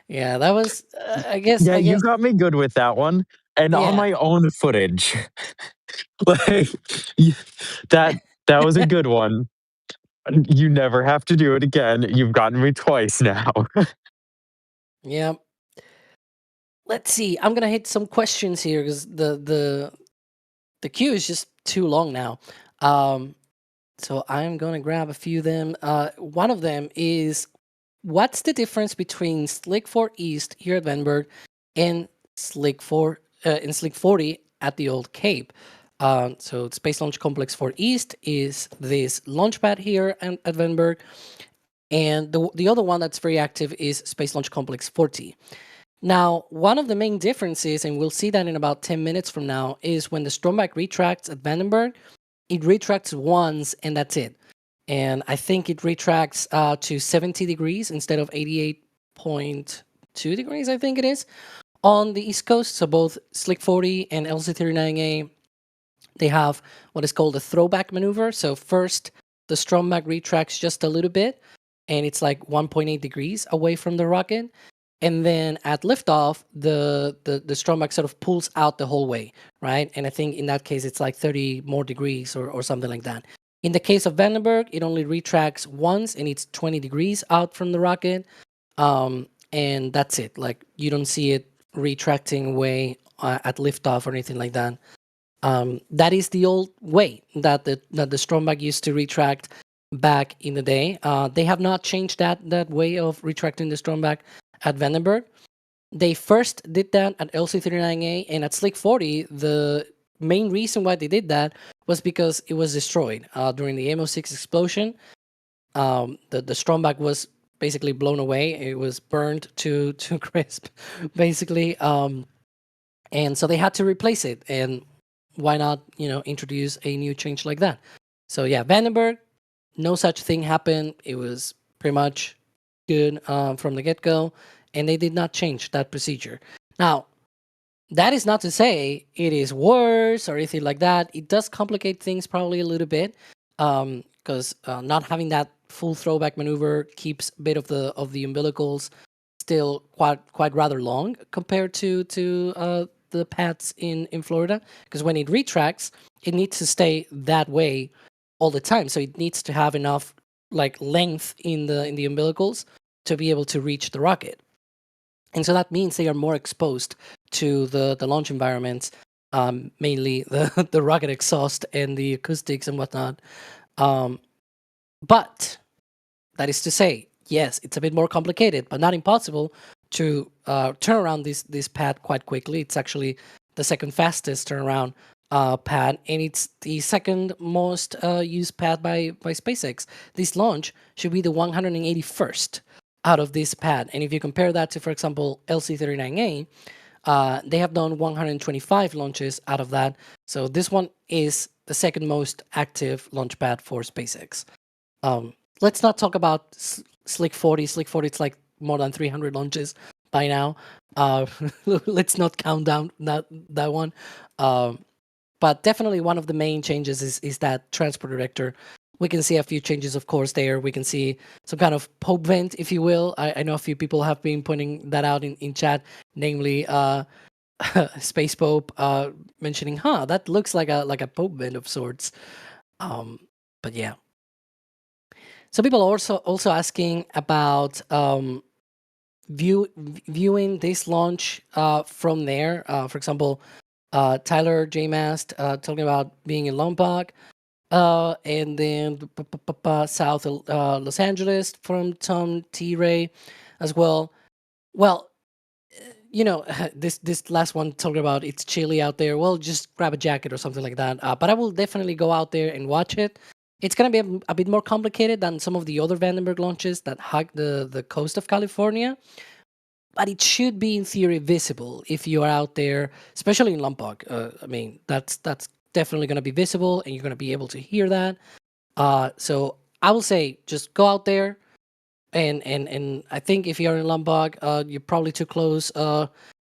Yeah, that was, I guess. Yeah, you got me good with that one. And on my own footage. Like, that was a good one. You never have to do it again. You've gotten me twice now. Yeah. Let's see. I'm gonna hit some questions here because the queue is just too long now. So I'm gonna grab a few of them. One of them is, what's the difference between Slick 4 East here at Vandenberg and Slick 40 at the Old Cape? So Space Launch Complex 4 East is this launch pad here at Vandenberg, and the other one that's very active is Space Launch Complex 40. Now, one of the main differences, and we'll see that in about 10 minutes from now, is when the Strongback retracts at Vandenberg, it retracts once and that's it. And I think it retracts to 70 degrees instead of 88.2 degrees, I think it is, on the East Coast. So both Slick 40 and LC39A, they have what is called a throwback maneuver. So first, the Strongback retracts just a little bit, and it's like 1.8 degrees away from the rocket. And then at liftoff, the Strongback sort of pulls out the whole way, right? And I think in that case, it's like 30 more degrees or something like that. In the case of Vandenberg, it only retracts once, and it's 20 degrees out from the rocket. And that's it. Like, you don't see it retracting away at liftoff or anything like that. That is the old way that the Strongback used to retract back in the day. They have not changed that way of retracting the Strongback at Vandenberg. They first did that at LC39A, and at Slick 40, the main reason why they did that was because it was destroyed during the MO6 explosion. The Strongback was basically blown away. It was burned to crisp, basically. And so they had to replace it. And why not, introduce a new change like that? So yeah, Vandenberg, no such thing happened. It was pretty much good from the get-go, and they did not change that procedure. Now, that is not to say it is worse or anything like that. It does complicate things probably a little bit, because not having that full throwback maneuver keeps a bit of the umbilicals still quite rather long compared to the pads in Florida, because when it retracts, it needs to stay that way all the time. So it needs to have enough like length in the umbilicals to be able to reach the rocket. And so that means they are more exposed to the launch environments, mainly the rocket exhaust and the acoustics and whatnot. But that is to say, yes, it's a bit more complicated, but not impossible to turn around this pad quite quickly. It's actually the second fastest turnaround pad, and it's the second most used pad by SpaceX. This launch should be the 181st out of this pad. And if you compare that to, for example, LC39A, they have done 125 launches out of that. So this one is the second most active launch pad for SpaceX. Let's not talk about Slick 40. Slick 40, it's like more than 300 launches by now. Let's not count down that one. But definitely one of the main changes is that transport director. We can see a few changes, of course, there. We can see some kind of Pope vent, if you will. I know a few people have been pointing that out in chat, namely Space Pope mentioning, that looks like a Pope vent of sorts. But yeah. So people are also asking about viewing this launch from there. For example, Tyler J. Mast talking about being in Lombok. And then South Los Angeles from Tom T. Ray as well. Well, this last one talking about it's chilly out there. Well, just grab a jacket or something like that. But I will definitely go out there and watch it. It's going to be a bit more complicated than some of the other Vandenberg launches that hug the coast of California. But it should be, in theory, visible if you are out there, especially in Lombok. I mean, that's definitely going to be visible, and you're going to be able to hear that. So I will say, just go out there, and I think if you're in Lombok, you're probably too close to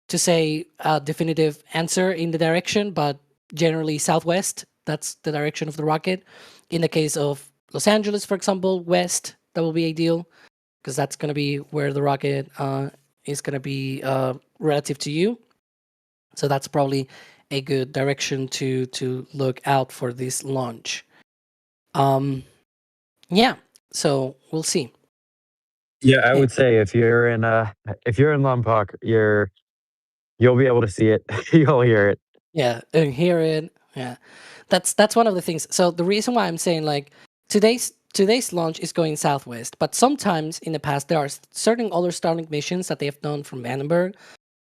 say a definitive answer in the direction, but generally southwest, that's the direction of the rocket. In the case of Los Angeles, for example, west, that will be ideal, because that's going to be where the rocket is going to be relative to you. So that's probably a good direction to look out for this launch. Yeah, so we'll see. Yeah, I would say if you're in Lompoc, you'll be able to see it. You'll hear it. Yeah, and hear it. Yeah, that's one of the things. So the reason why I'm saying like today's launch is going southwest, but sometimes in the past there are certain other Starlink missions that they have done from Vandenberg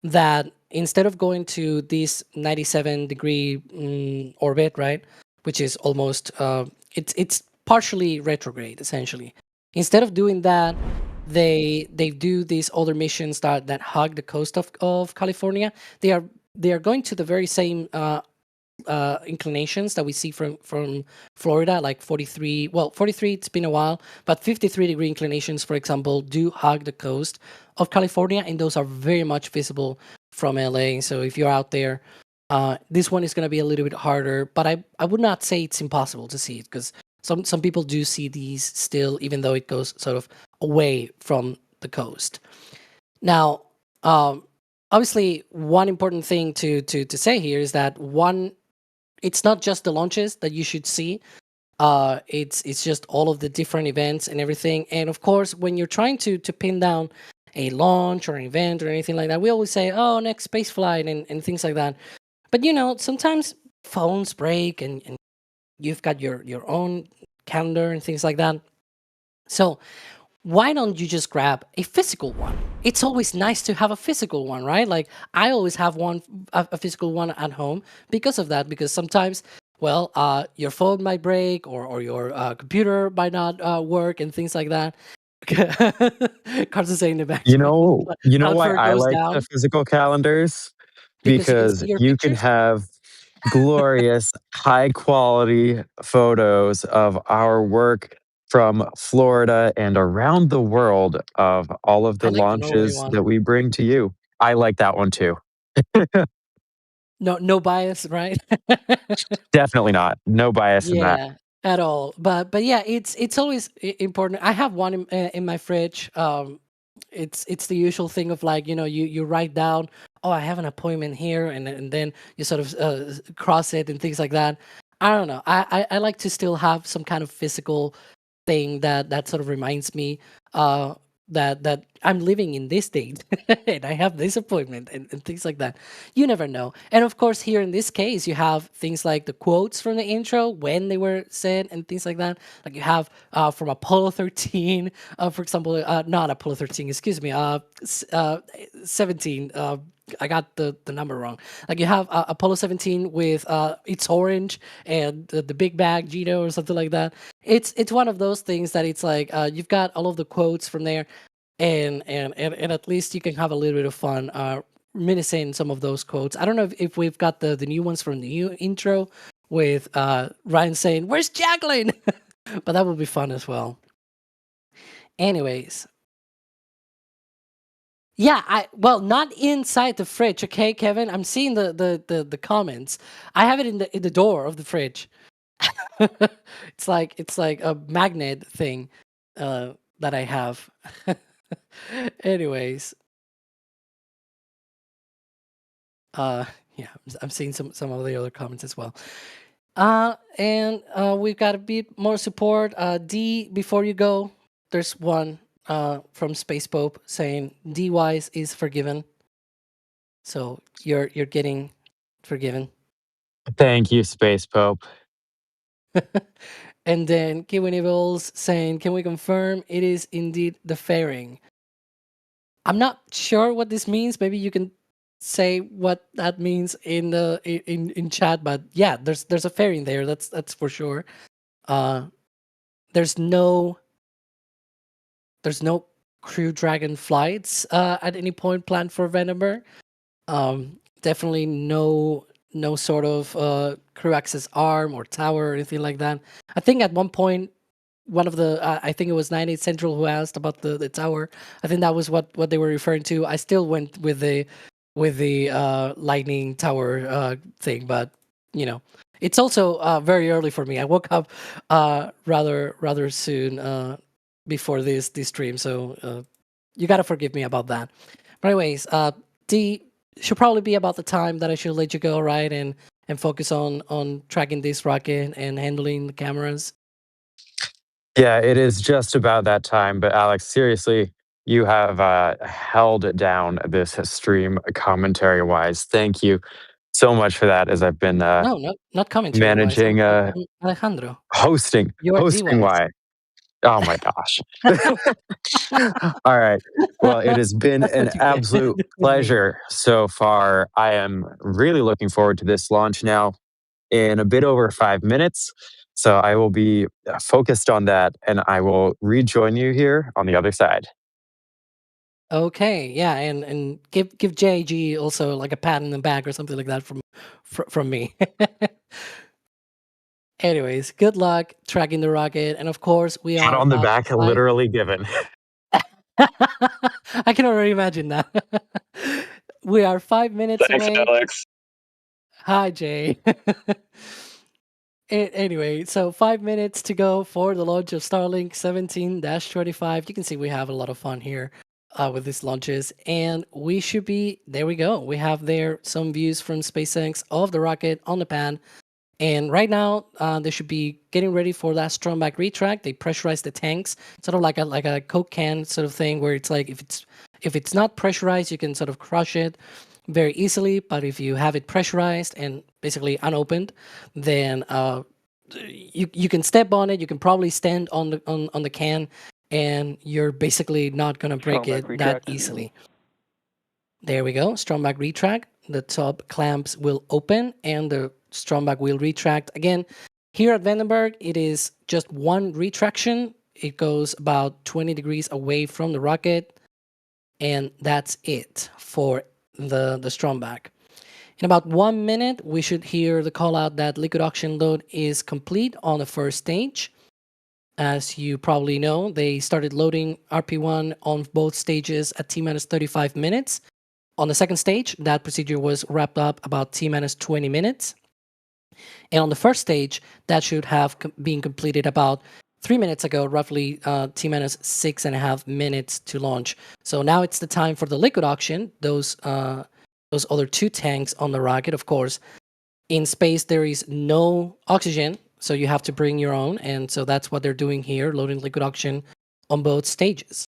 that instead of going to this 97-degree orbit, right, which is almost it's partially retrograde essentially. Instead of doing that, they do these other missions that hug the coast of California. They are going to the very same inclinations that we see from Florida, like 43. Well, 43, it's been a while, but 53-degree inclinations, for example, do hug the coast of California, and those are very much visible from LA. So if you're out there, this one is going to be a little bit harder, but I would not say it's impossible to see it, because some people do see these still, even though it goes sort of away from the coast. Now, obviously, one important thing to say here is that it's not just the launches that you should see. It's just all of the different events and everything. And of course, when you're trying to pin down a launch or an event or anything like that, we always say, "Oh, next space flight," and things like that. But sometimes phones break, and you've got your own calendar and things like that. So why don't you just grab a physical one? It's always nice to have a physical one, right? Like, I always have a physical one at home because of that. Because sometimes, well, your phone might break, or your computer might not work, and things like that. Carson saying the back. You know why Transfer I goes like the down physical calendars? because you can Because see your you can pictures. have glorious, high quality photos of our work from Florida and around the world of all of I the like the Norway launches one. that we bring to you. I like that one too. No bias, right? Definitely not. No bias in that. Yeah, at all. But yeah, it's always important. I have one in my fridge. It's the usual thing of, like, you write down, oh, I have an appointment here, and then you sort of cross it and things like that. I don't know. I like to still have some kind of physical thing that sort of reminds me that I'm living in this date and I have this appointment, and things like that. You never know. And of course, here in this case, you have things like the quotes from the intro, when they were said, and things like that. Like, you have from Apollo 13, for example, not Apollo 13, excuse me, 17. I got the number wrong. Like, you have Apollo 17 with it's orange, and the big bag Gino or something like that. It's one of those things that it's like, you've got all of the quotes from there, and at least you can have a little bit of fun reminiscing some of those quotes. I don't know if we've got the new ones from the new intro with Ryan saying, "Where's Jacqueline?" But that would be fun as well. Anyways. Yeah, well, not inside the fridge, okay, Kevin? I'm seeing the comments. I have it in the door of the fridge. It's like a magnet thing that I have. Anyways, yeah, I'm seeing some of the other comments as well. And we've got a bit more support. D, before you go, there's one from Space Pope saying D Wise is forgiven. So you're getting forgiven. Thank you, Space Pope. And then Kiwi Nibbles saying, can we confirm it is indeed the fairing? I'm not sure what this means. Maybe you can say what that means in the in chat. But yeah, there's a fairing there. That's for sure. There's no Crew Dragon flights at any point planned for Vandenberg. Definitely no sort of crew access arm or tower or anything like that. I think at one point, one of the I think it was 98 Central who asked about the tower. I think that was what they were referring to. I still went with the lightning tower thing, but it's also very early for me. I woke up rather soon before this stream, so you gotta forgive me about that. But anyways, D should probably be about the time that I should let you go, right, and focus on tracking this rocket and handling the cameras. Yeah, it is just about that time. But Alex, seriously, you have held down this stream commentary wise. Thank you so much for that. As I've been No, not commentary wise. managing I'm Alejandro. hosting You are D wise. wise. Oh my gosh. All right. Well, it has been an Okay. absolute pleasure so far. I am really looking forward to this launch now in a bit over 5 minutes. So I will be focused on that, and I will rejoin you here on the other side. Okay, yeah, and give JG also like a pat in the back or something like that from me. Anyways, good luck tracking the rocket, and of course we Pat are on the about back, literally given. I can already imagine that. We are 5 minutes Thanks, away. Alex. Hi, Jay. Anyway, so 5 minutes to go for the launch of Starlink 17-25. You can see we have a lot of fun here with these launches, and we should be there. We go. We have there some views from SpaceX of the rocket on the pad. And right now, they should be getting ready for that Strongback retract. They pressurize the tanks, sort of like a Coke can sort of thing, where it's like if it's not pressurized, you can sort of crush it very easily. But if you have it pressurized and basically unopened, then you can step on it. You can probably stand on the can, and you're basically not gonna break it that easily. There we go. Strongback retract. The top clamps will open and the Strongback will retract. Again, here at Vandenberg, it is just one retraction. It goes about 20 degrees away from the rocket. And that's it for the Strongback. In about 1 minute, we should hear the call out that liquid oxygen load is complete on the first stage. As you probably know, they started loading RP1 on both stages at T-minus 35 minutes. On the second stage, that procedure was wrapped up about T-minus 20 minutes. And on the first stage, that should have been completed about 3 minutes ago, roughly T-minus 6.5 minutes to launch. So now it's the time for the liquid oxygen, those other two tanks on the rocket. Of course, in space, there is no oxygen, so you have to bring your own. And so that's what they're doing here, loading liquid oxygen on both stages.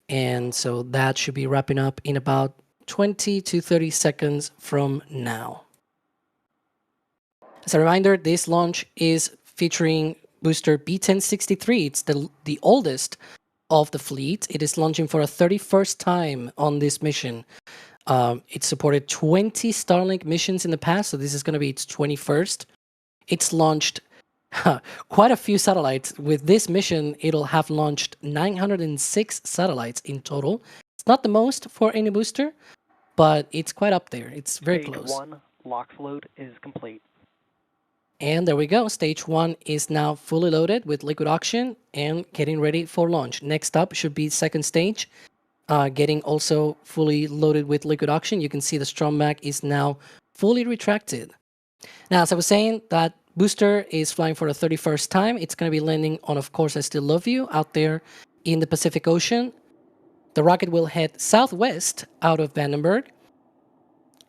And so that should be wrapping up in about 20 to 30 seconds from now. As a reminder, this launch is featuring booster B1063. It's the oldest of the fleet. It is launching for a 31st time on this mission. It supported 20 Starlink missions in the past, so this is going to be its 21st. It's launched quite a few satellites. With this mission, it'll have launched 906 satellites in total. It's not the most for any booster, but it's quite up there. It's very close. Stage 1 LOX load is complete. And there we go. Stage 1 is now fully loaded with liquid oxygen and getting ready for launch. Next up should be second stage, getting also fully loaded with liquid oxygen. You can see the Strongback is now fully retracted. Now, as I was saying, that booster is flying for the 31st time. It's going to be landing on, of course, I Still Love You out there in the Pacific Ocean. The rocket will head southwest out of Vandenberg.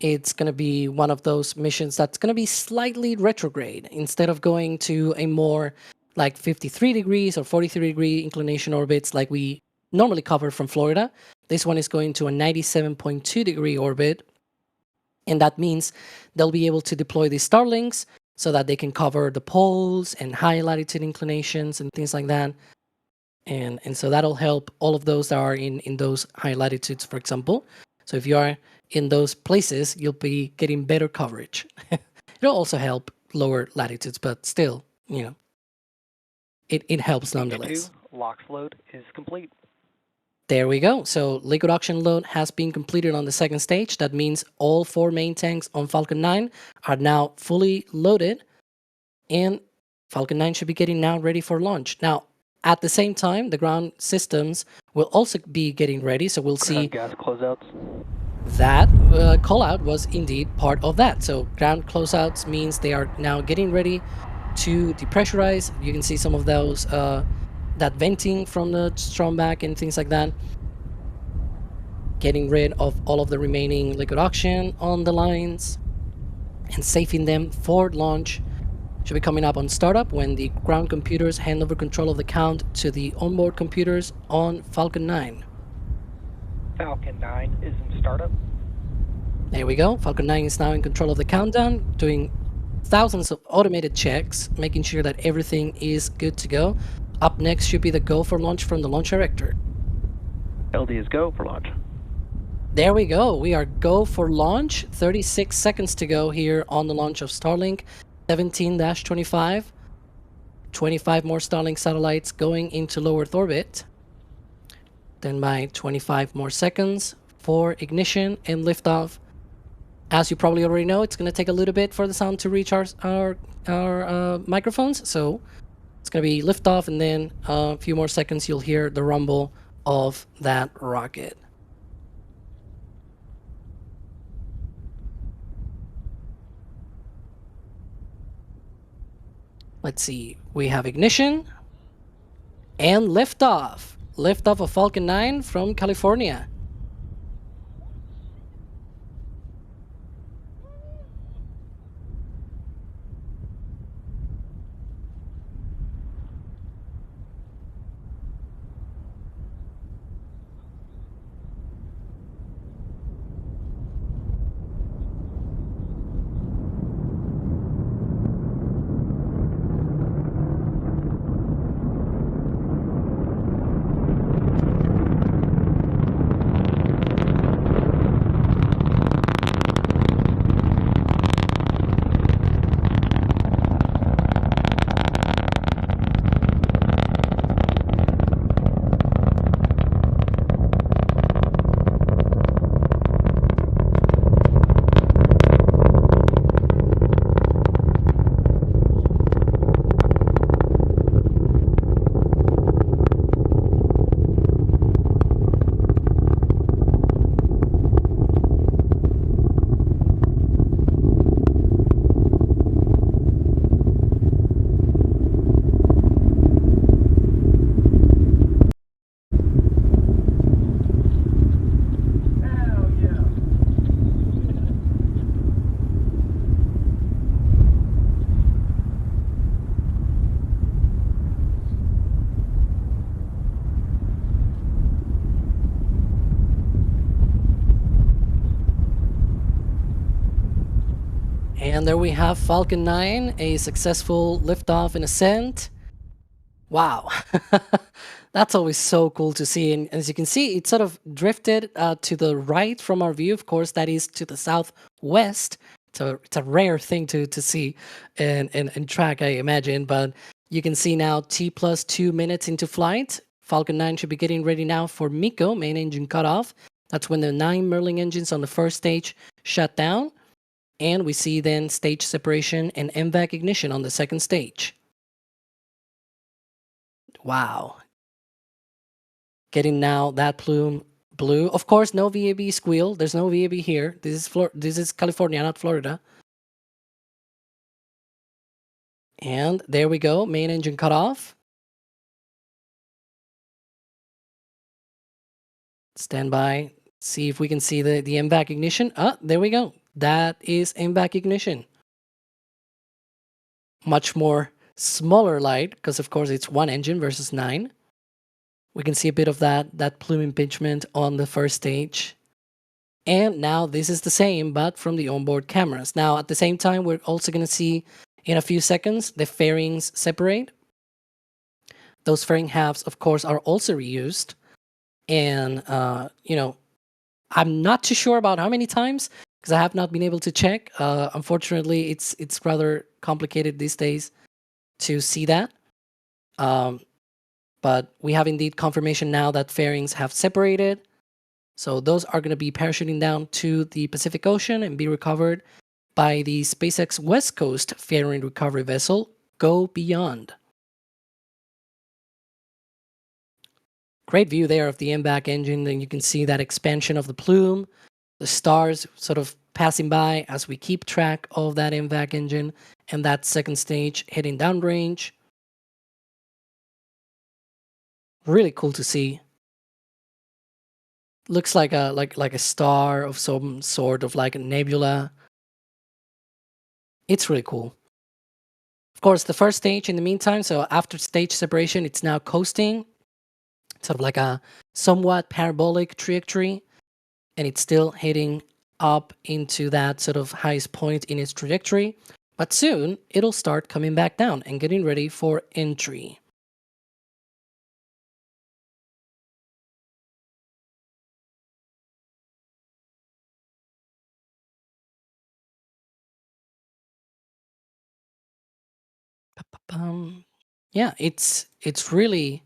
It's going to be one of those missions that's going to be slightly retrograde. Instead of going to a more like 53 degrees or 43 degree inclination orbits like we normally cover from Florida, this one is going to a 97.2 degree orbit. And that means they'll be able to deploy these Starlinks so that they can cover the poles and high latitude inclinations and things like that. And so that'll help all of those that are in those high latitudes, for example. So if you are in those places, you'll be getting better coverage. It'll also help lower latitudes, but still, you know, it helps nonetheless. LOX load is complete. There we go. So liquid oxygen load has been completed on the second stage. That means all 4 main tanks on Falcon 9 are now fully loaded, and Falcon 9 should be getting now ready for launch. Now, at the same time, the ground systems will also be getting ready, so we'll see gas closeouts. that call out was indeed part of that. So ground closeouts means they are now getting ready to depressurize. You can see some of those that venting from the Strongback and things like that. Getting rid of all of the remaining liquid oxygen on the lines and safing them for launch. Should be coming up on startup when the ground computers hand over control of the count to the onboard computers on Falcon 9. Falcon 9 is in startup. There we go. Falcon 9 is now in control of the countdown, doing thousands of automated checks, making sure that everything is good to go. Up next should be the go for launch from the launch director. LD is go for launch. There we go. We are go for launch. 36 seconds to go here on the launch of Starlink 17-25. 25 more Starlink satellites going into low Earth orbit. Then by 25 more seconds for ignition and liftoff. As you probably already know, it's going to take a little bit for the sound to reach our microphones. So it's going to be liftoff, and then a few more seconds you'll hear the rumble of that rocket. Let's see. We have ignition and liftoff. Liftoff of Falcon 9 from California. And there we have Falcon 9, a successful liftoff and ascent. Wow. That's always so cool to see. And as you can see, it sort of drifted to the right from our view. Of course, that is to the southwest. It's a rare thing to see and track, I imagine. But you can see now T plus 2 minutes into flight. Falcon 9 should be getting ready now for MECO, main engine cutoff. That's when the 9 Merlin engines on the first stage shut down. And we see then stage separation and MVAC ignition on the second stage. Wow. Getting now that plume blue. Of course, no VAB squeal. There's no VAB here. This is California, not Florida. And there we go. Main engine cut off. Stand by. See if we can see the MVAC ignition. Ah, there we go. That is MVAC ignition. Much more smaller light, because of course it's 1 engine versus 9. We can see a bit of that plume impingement on the first stage. And now this is the same, but from the onboard cameras. Now, at the same time, we're also going to see in a few seconds the fairings separate. Those fairing halves, of course, are also reused. And, you know, I'm not too sure about how many times, because I have not been able to check. Unfortunately, it's rather complicated these days to see that. But we have indeed confirmation now that fairings have separated. So those are going to be parachuting down to the Pacific Ocean and be recovered by the SpaceX West Coast fairing recovery vessel, Go Beyond. Great view there of the MVAC engine. Then you can see that expansion of the plume, the stars sort of passing by as we keep track of that MVAC engine and that second stage heading downrange. Really cool to see. Looks like a star of some sort of like a nebula. It's really cool. Of course, the first stage in the meantime, so after stage separation, it's now coasting. Sort of like a somewhat parabolic trajectory. And it's still heading up into that sort of highest point in its trajectory. But soon, it'll start coming back down and getting ready for entry. Yeah, it's really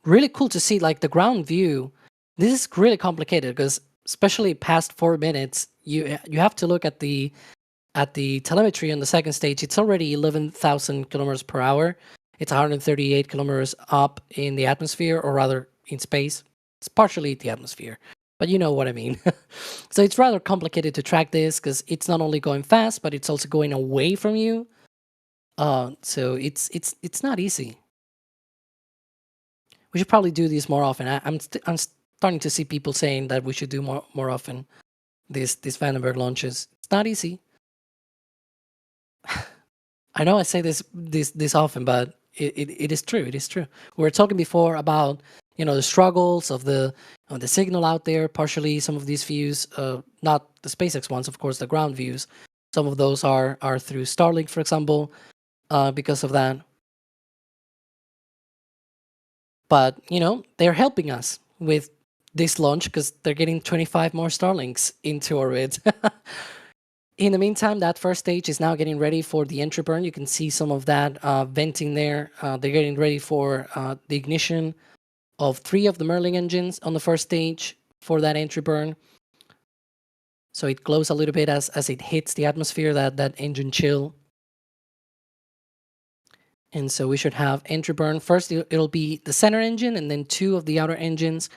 really cool to see, like, the ground view. This is really complicated because especially past 4 minutes, you have to look at the telemetry on the second stage. It's already 11,000 kilometers per hour. It's 138 kilometers up in the atmosphere, or rather in space. It's partially the atmosphere, but you know what I mean. So it's rather complicated to track this because it's not only going fast, but it's also going away from you. So it's not easy. We should probably do these more often. I'm starting to see people saying that we should do more often these Vandenberg launches. It's not easy. I know I say this often, but it is true. It is true. We were talking before about, you know, the struggles of the signal out there. Partially, some of these views, not the SpaceX ones, of course, the ground views. Some of those are through Starlink, for example, because of that. But, you know, they're helping us with this launch because they're getting 25 more Starlinks into orbit. In the meantime, that first stage is now getting ready for the entry burn. You can see some of that venting there. They're getting ready for the ignition of 3 of the Merlin engines on the first stage for that entry burn. So it glows a little bit as it hits the atmosphere, that engine chill. And so we should have entry burn. First, it'll be the center engine, and then 2 of the outer engines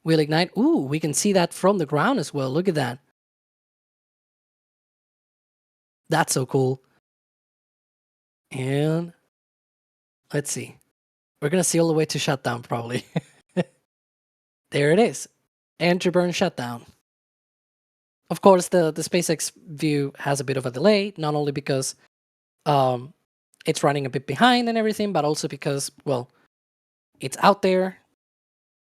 will ignite. Ooh, we can see that from the ground as well. Look at that. That's so cool. And let's see. We're going to see all the way to shutdown, probably. There it is. Entry burn shutdown. Of course, the SpaceX view has a bit of a delay, not only because it's running a bit behind and everything, but also because, well, it's out there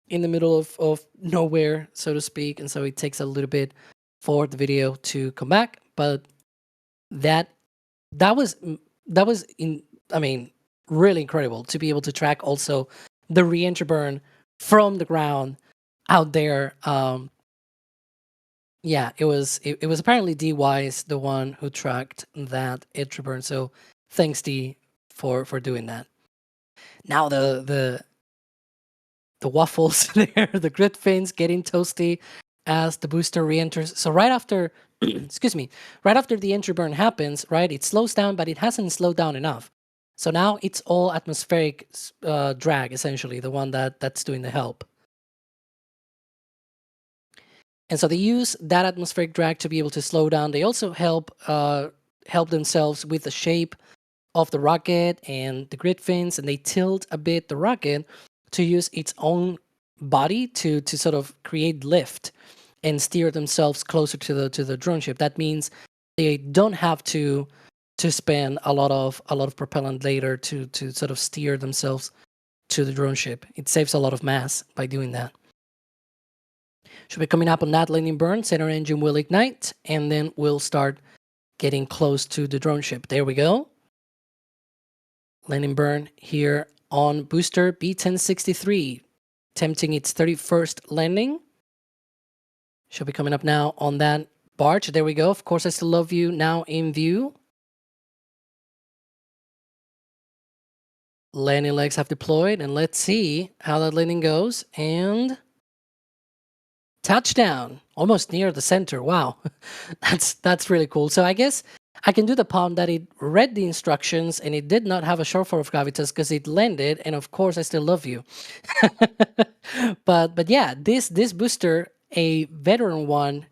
in the middle of nowhere, so to speak, and so it takes a little bit for the video to come back. But that was really incredible to be able to track also the re-entry burn from the ground out there. Yeah, it was apparently D-Wise, the one who tracked that entry burn. So thanks, D, for doing that. Now the waffles there, the grid fins getting toasty as the booster re-enters. So right after, excuse me, right after the entry burn happens, right, it slows down, but it hasn't slowed down enough. So now it's all atmospheric drag, essentially, the one that's doing the help. And so they use that atmospheric drag to be able to slow down. They also help themselves with the shape of the rocket and the grid fins, and they tilt a bit the rocket to use its own body to sort of create lift and steer themselves closer to the drone ship. That means they don't have to spend a lot of propellant later to sort of steer themselves to the drone ship. It saves a lot of mass by doing that. Should be coming up on that landing burn. Center engine will ignite, and then we'll start getting close to the drone ship. There we go. Landing burn here on booster B1063, attempting its 31st landing. Should be coming up now on that barge. There we go. Of course, I still love you now in view. Landing legs have deployed, and let's see how that landing goes. And touchdown, almost near the center. Wow, that's really cool. So I guess I can do the palm that it read the instructions and it did not have a shortfall of gravitas because it landed. And of course, I still love you. but yeah, this booster, a veteran one,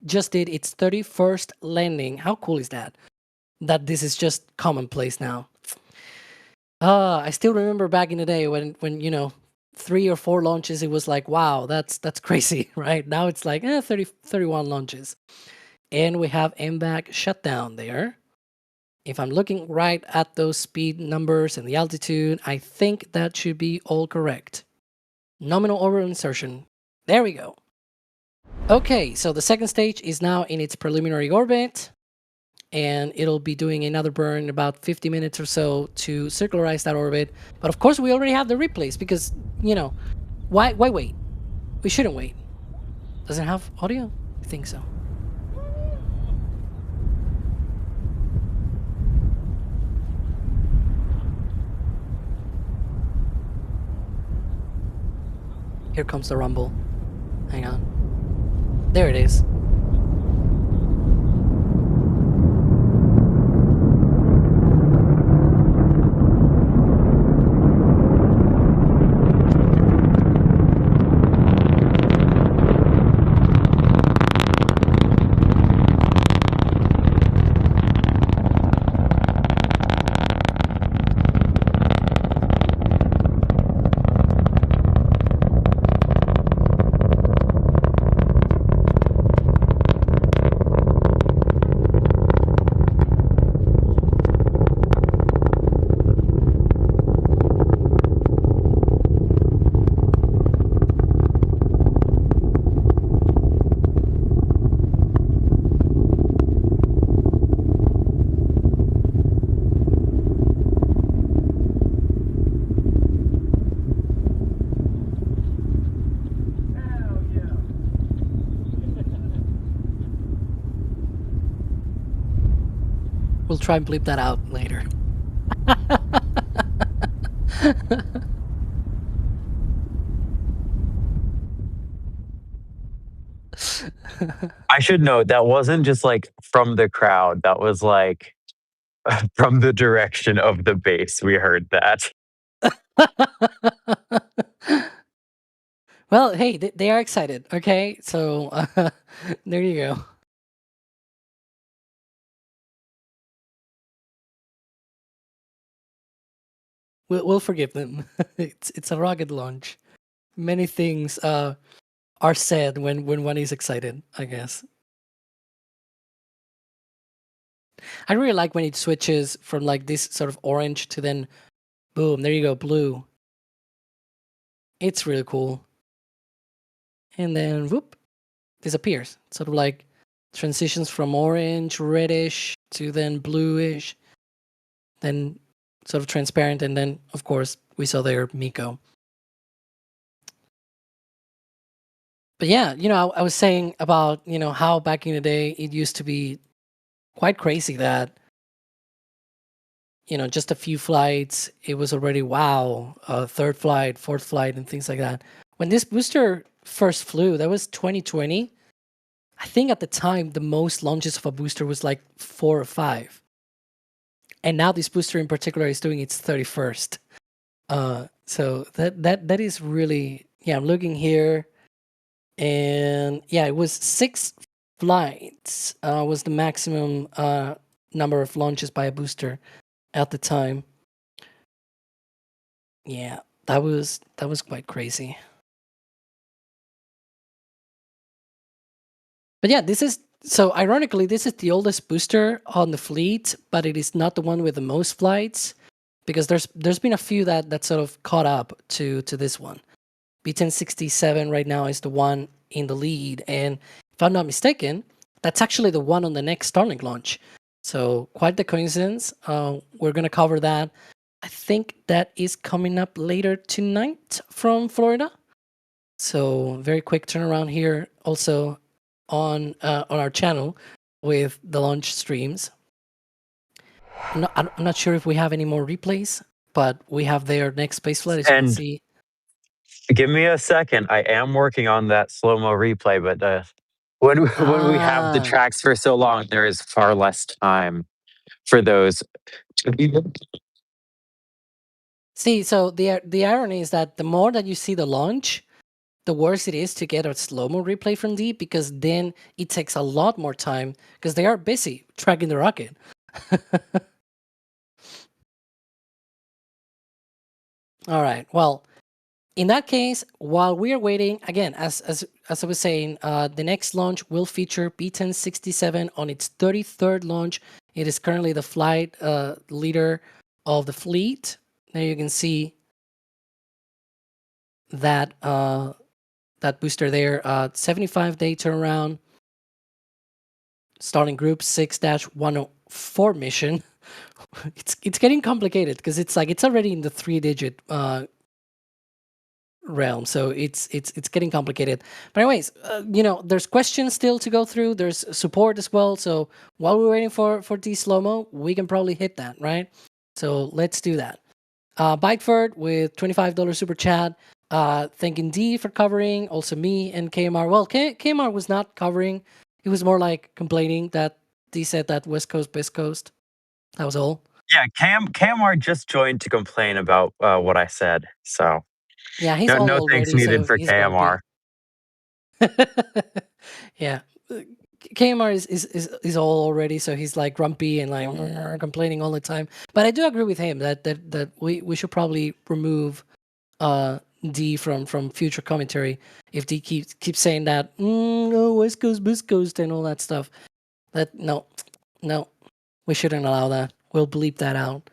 just did its 31st landing. How cool is that? That this is just commonplace now. I still remember back in the day when you know, 3 or 4 launches, it was like, wow, that's crazy, right? Now it's like 31 launches. And we have MVAC shutdown there. If I'm looking right at those speed numbers and the altitude, I think that should be all correct. Nominal orbital insertion. There we go. Okay, so the second stage is now in its preliminary orbit, and it'll be doing another burn in about 50 minutes or so to circularize that orbit. But of course, we already have the replays because, you know, why wait? We shouldn't wait. Does it have audio? I think so. Here comes the rumble. Hang on. There it is. We'll try and bleep that out later. I should note that wasn't just like from the crowd. That was like from the direction of the base. We heard that. Well, hey, they are excited, okay? So, there you go. We'll forgive them. It's a rocket launch. Many things are said when one is excited, I guess. I really like when it switches from like this sort of orange to then boom, there you go, blue. It's really cool. And then whoop, disappears. Sort of like transitions from orange, reddish to then bluish, then sort of transparent, and then of course we saw there Miko. But yeah, you know, I was saying about, you know, how back in the day it used to be quite crazy that, you know, just a few flights, it was already wow, third flight, fourth flight, and things like that. When this booster first flew, that was 2020. I think at the time the most launches of a booster was like 4 or 5. And now this booster in particular is doing its 31st. So that is really, yeah, I'm looking here. And yeah, it was 6 flights was the maximum number of launches by a booster at the time. Yeah, that was quite crazy. But yeah, this is, so ironically, this is the oldest booster on the fleet, but it is not the one with the most flights, because there's been a few that sort of caught up to this one. B1067 right now is the one in the lead, and if I'm not mistaken, that's actually the one on the next Starlink launch. So quite the coincidence. We're gonna cover that. I think that is coming up later tonight from Florida. So very quick turnaround here also on our channel with the launch streams. I'm not sure if we have any more replays, but we have their next spaceflight, as you can see. Give me a second. I am working on that slow-mo replay, but when we have the tracks for so long, there is far less time for those. See, so the irony is that the more that you see the launch, the worse it is to get a slow-mo replay from deep, because then it takes a lot more time because they are busy tracking the rocket. All right. Well, in that case, while we are waiting, again, as I was saying, the next launch will feature B1067 on its 33rd launch. It is currently the flight leader of the fleet. There you can see that that booster there, 75-day turnaround. Starlink Group 6-104 mission. It's getting complicated because it's like it's already in the 3-digit realm, so it's getting complicated. But anyways, you know, there's questions still to go through. There's support as well. So while we're waiting for the slow-mo, we can probably hit that, right? So let's do that. Biteford with $25 super chat. Thanking D for covering, also me and KMR. Well, KMR was not covering. He was more like complaining that D said that West Coast, Best Coast. That was all. Yeah, KMR just joined to complain about what I said. So Yeah, he's no, all no thanks already, needed so for he's KMR. yeah. KMR is all already, so he's like grumpy and like complaining all the time. But I do agree with him that we should probably remove D from future commentary if D keeps saying that no West Coast and all that stuff. That no, we shouldn't allow that. We'll bleep that out.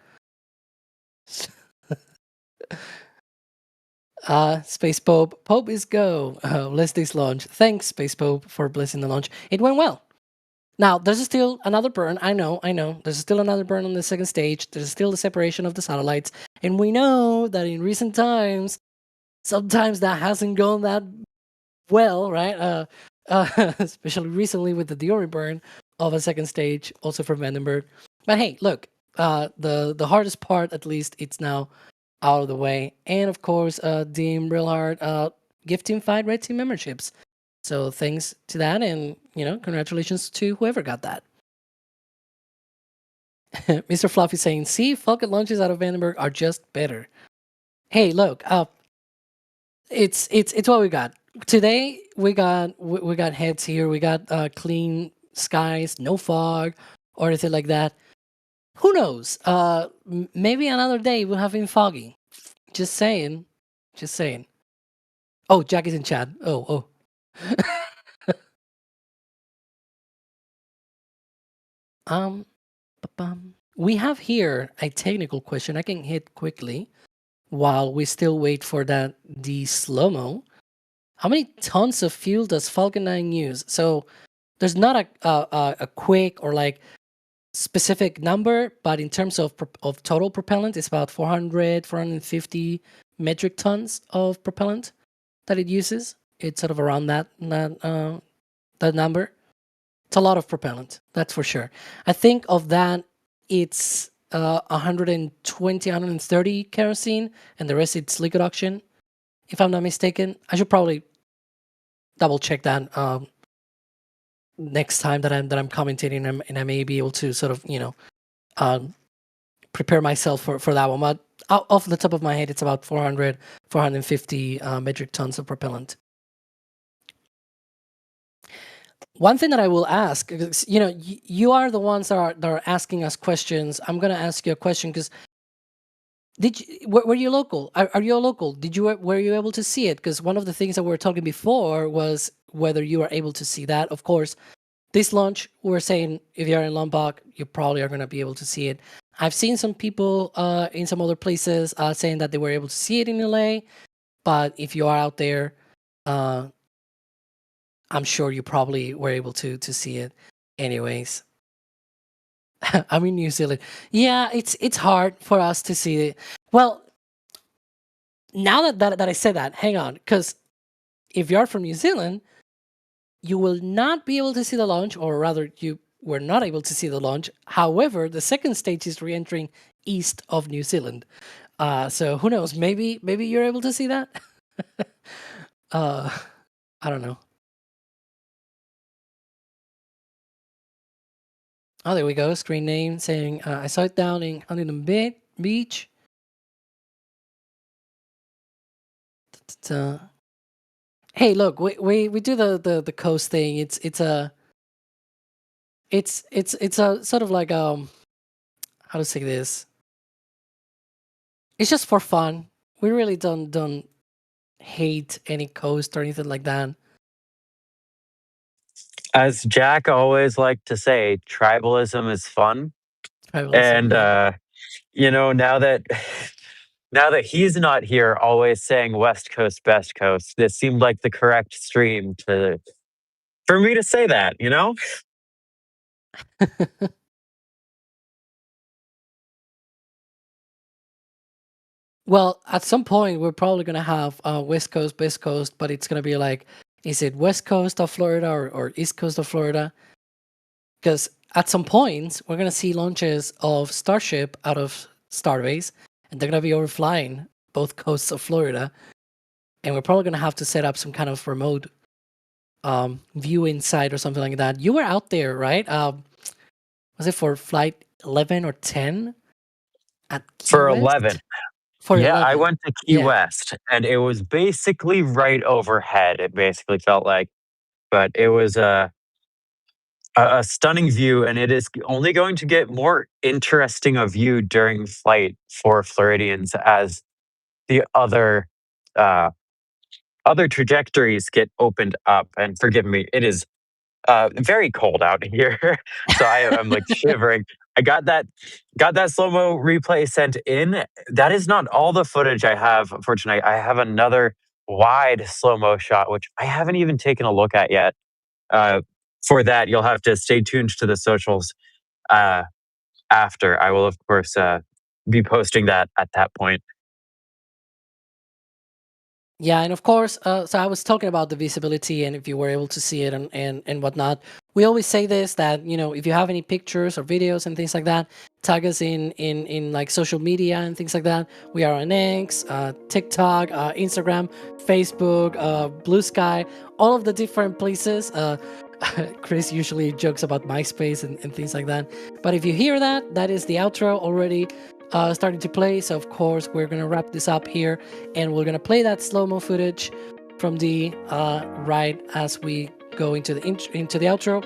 Space Pope is go. Let's this launch. Thanks, Space Pope, for blessing the launch. It went well. Now, there's still another burn. I know. There's still another burn on the second stage. There's still the separation of the satellites. And we know that in recent times, sometimes that hasn't gone that well, right? Especially recently with the Diori burn of a second stage, also for Vandenberg. But hey, look, the hardest part, at least, it's now out of the way. And of course, Deem Real Hard gift team 5 red team memberships. So thanks to that, and congratulations to whoever got that. Mr. Fluffy saying, "See, Falcon launches out of Vandenberg are just better." Hey, look, it's what we got today. We got heads here. We got clean skies, no fog or anything like that. Who knows? Maybe another day we'll have been foggy. Just saying. Oh, Jack is in chat. Oh. We have here a technical question I can hit quickly while we still wait for that the slow-mo. How many tons of fuel does Falcon 9 use? So there's not a quick or like specific number, but in terms of total propellant, it's about 450 metric tons of propellant that it uses. It's sort of around that number. It's a lot of propellant, that's for sure. I think of that, it's 120, 130 kerosene, and the rest it's liquid oxygen, if I'm not mistaken. I should probably double check that next time that I'm commentating, and I may be able to sort of prepare myself for that one. But off the top of my head, it's about 450 metric tons of propellant. One thing that I will ask, you are the ones that are asking us questions. I'm gonna ask you a question because were you local? Are you a local? Were you able to see it? Because one of the things that we were talking before was whether you are able to see that. Of course, this launch, we're saying if you're in Lombok, you probably are gonna be able to see it. I've seen some people in some other places saying that they were able to see it in LA, but if you are out there, I'm sure you probably were able to see it anyways. I'm in New Zealand. Yeah, it's hard for us to see it. Well, now that I said that, hang on, because if you're from New Zealand, you will not be able to see the launch, or rather, you were not able to see the launch. However, the second stage is re-entering east of New Zealand. So who knows? Maybe you're able to see that. I don't know. Oh, there we go. Screen name saying, I saw it down in Huntington Beach. Hey, look, we do the coast thing. It's a sort of like how to say this. It's just for fun. We really don't hate any coast or anything like that. As Jack always liked to say, tribalism is fun. And now that he's not here always saying West Coast, Best Coast, this seemed like the correct stream for me to say that, Well, at some point, we're probably going to have West Coast, Best Coast, but it's going to be like, is it West Coast of Florida or East Coast of Florida? Because at some points, we're going to see launches of Starship out of Starbase, and they're going to be overflying both coasts of Florida. and we're probably gonna have to set up some kind of remote view inside or something like that. You were out there, right? Was it for flight 11 or 10 at Key For West? 11. For Yeah, I 11. went to Key West, and it was basically right overhead. It basically felt like, but it was a stunning view, and it is only going to get more interesting a view during flight for Floridians as the other trajectories get opened up. And forgive me, it is very cold out here, so I'm like shivering. I got that slow-mo replay sent in. That is not all the footage I have for tonight. I have another wide slow-mo shot, which I haven't even taken a look at yet. For that, you'll have to stay tuned to the socials after. I will, of course, be posting that at that point. Yeah, and of course, so I was talking about the visibility and if you were able to see it and whatnot. We always say this, that, you know, if you have any pictures or videos and things like that, tag us in like social media and things like that. We are on X, TikTok, Instagram, Facebook, Blue Sky, all of the different places. Chris usually jokes about MySpace and things like that. But if you hear that, that is the outro already starting to play. So of course we're gonna wrap this up here, and we're gonna play that slow-mo footage from the right as we go into the outro.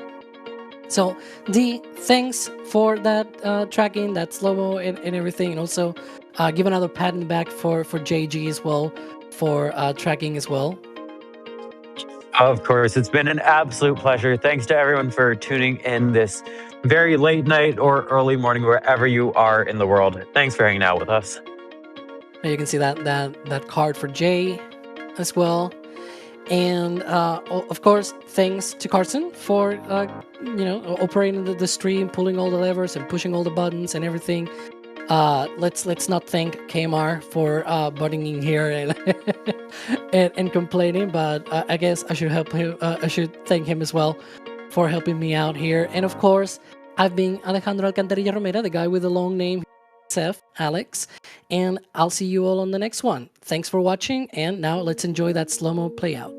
So D, thanks for that tracking, that slow-mo and everything, and also give another pat in the back for JG as well for tracking as well. Of course, it's been an absolute pleasure. Thanks to everyone for tuning in this very late night or early morning, wherever you are in the world. Thanks for hanging out with us. You can see that card for Jay as well. And of course, thanks to Carson for operating the stream, pulling all the levers and pushing all the buttons and everything. Let's not thank KMR for butting in here and complaining, but I guess I should help him. I should thank him as well for helping me out here. And of course, I've been Alejandro Alcantarilla Romero, the guy with the long name, Seth, Alex, and I'll see you all on the next one. Thanks for watching, and now let's enjoy that slow-mo play out.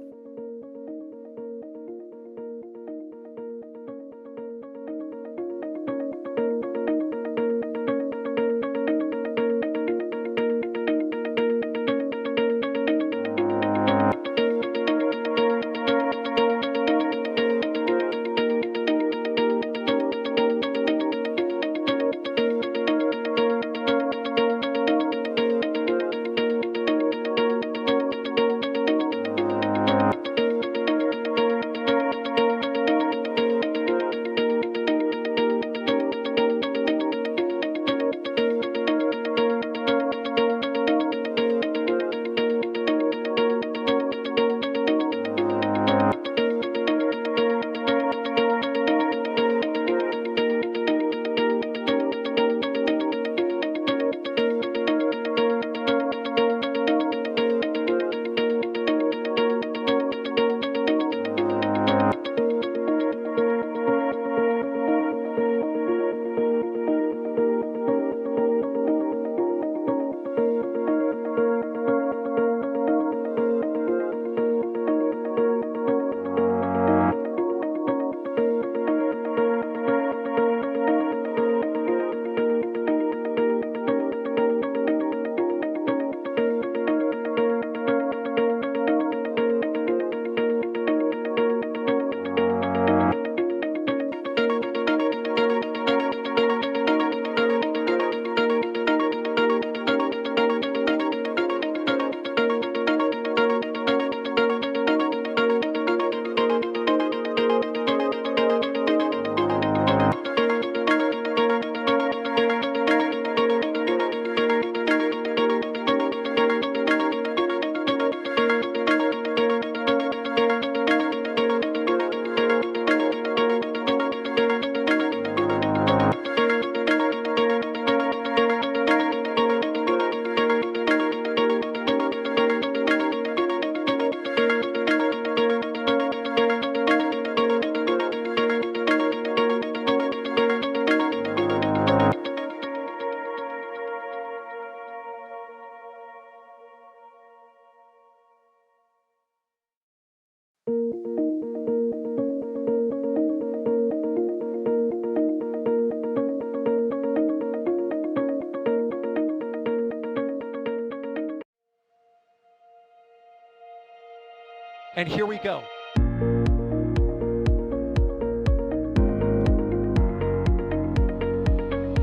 And here we go.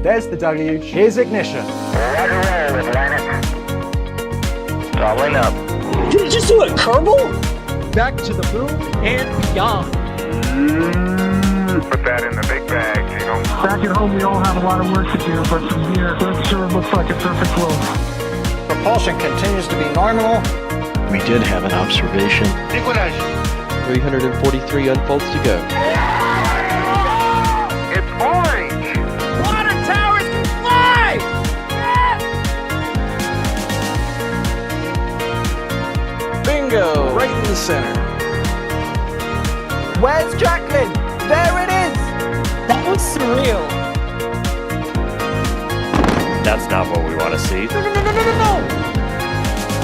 There's the deluge. Here's ignition. Roger roll, Atlantic. Doubling up. Did it just do a Kerbal? Back to the moon and beyond. Put that in the big bag, Jingle. Back at home, we all have a lot of work to do, but from here, that sure looks like a perfect flow. Propulsion continues to be nominal. We did have an observation. Décollage. 343 unfolds to go. It's orange. Water towers can fly! Bingo! Right in the center. Where's Jacqueline? There it is! That was surreal. That's not what we want to see. No!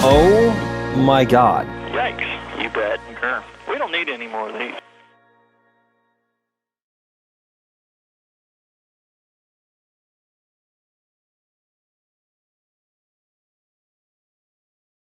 Oh my god. Yikes. You bet. We don't need any more of these.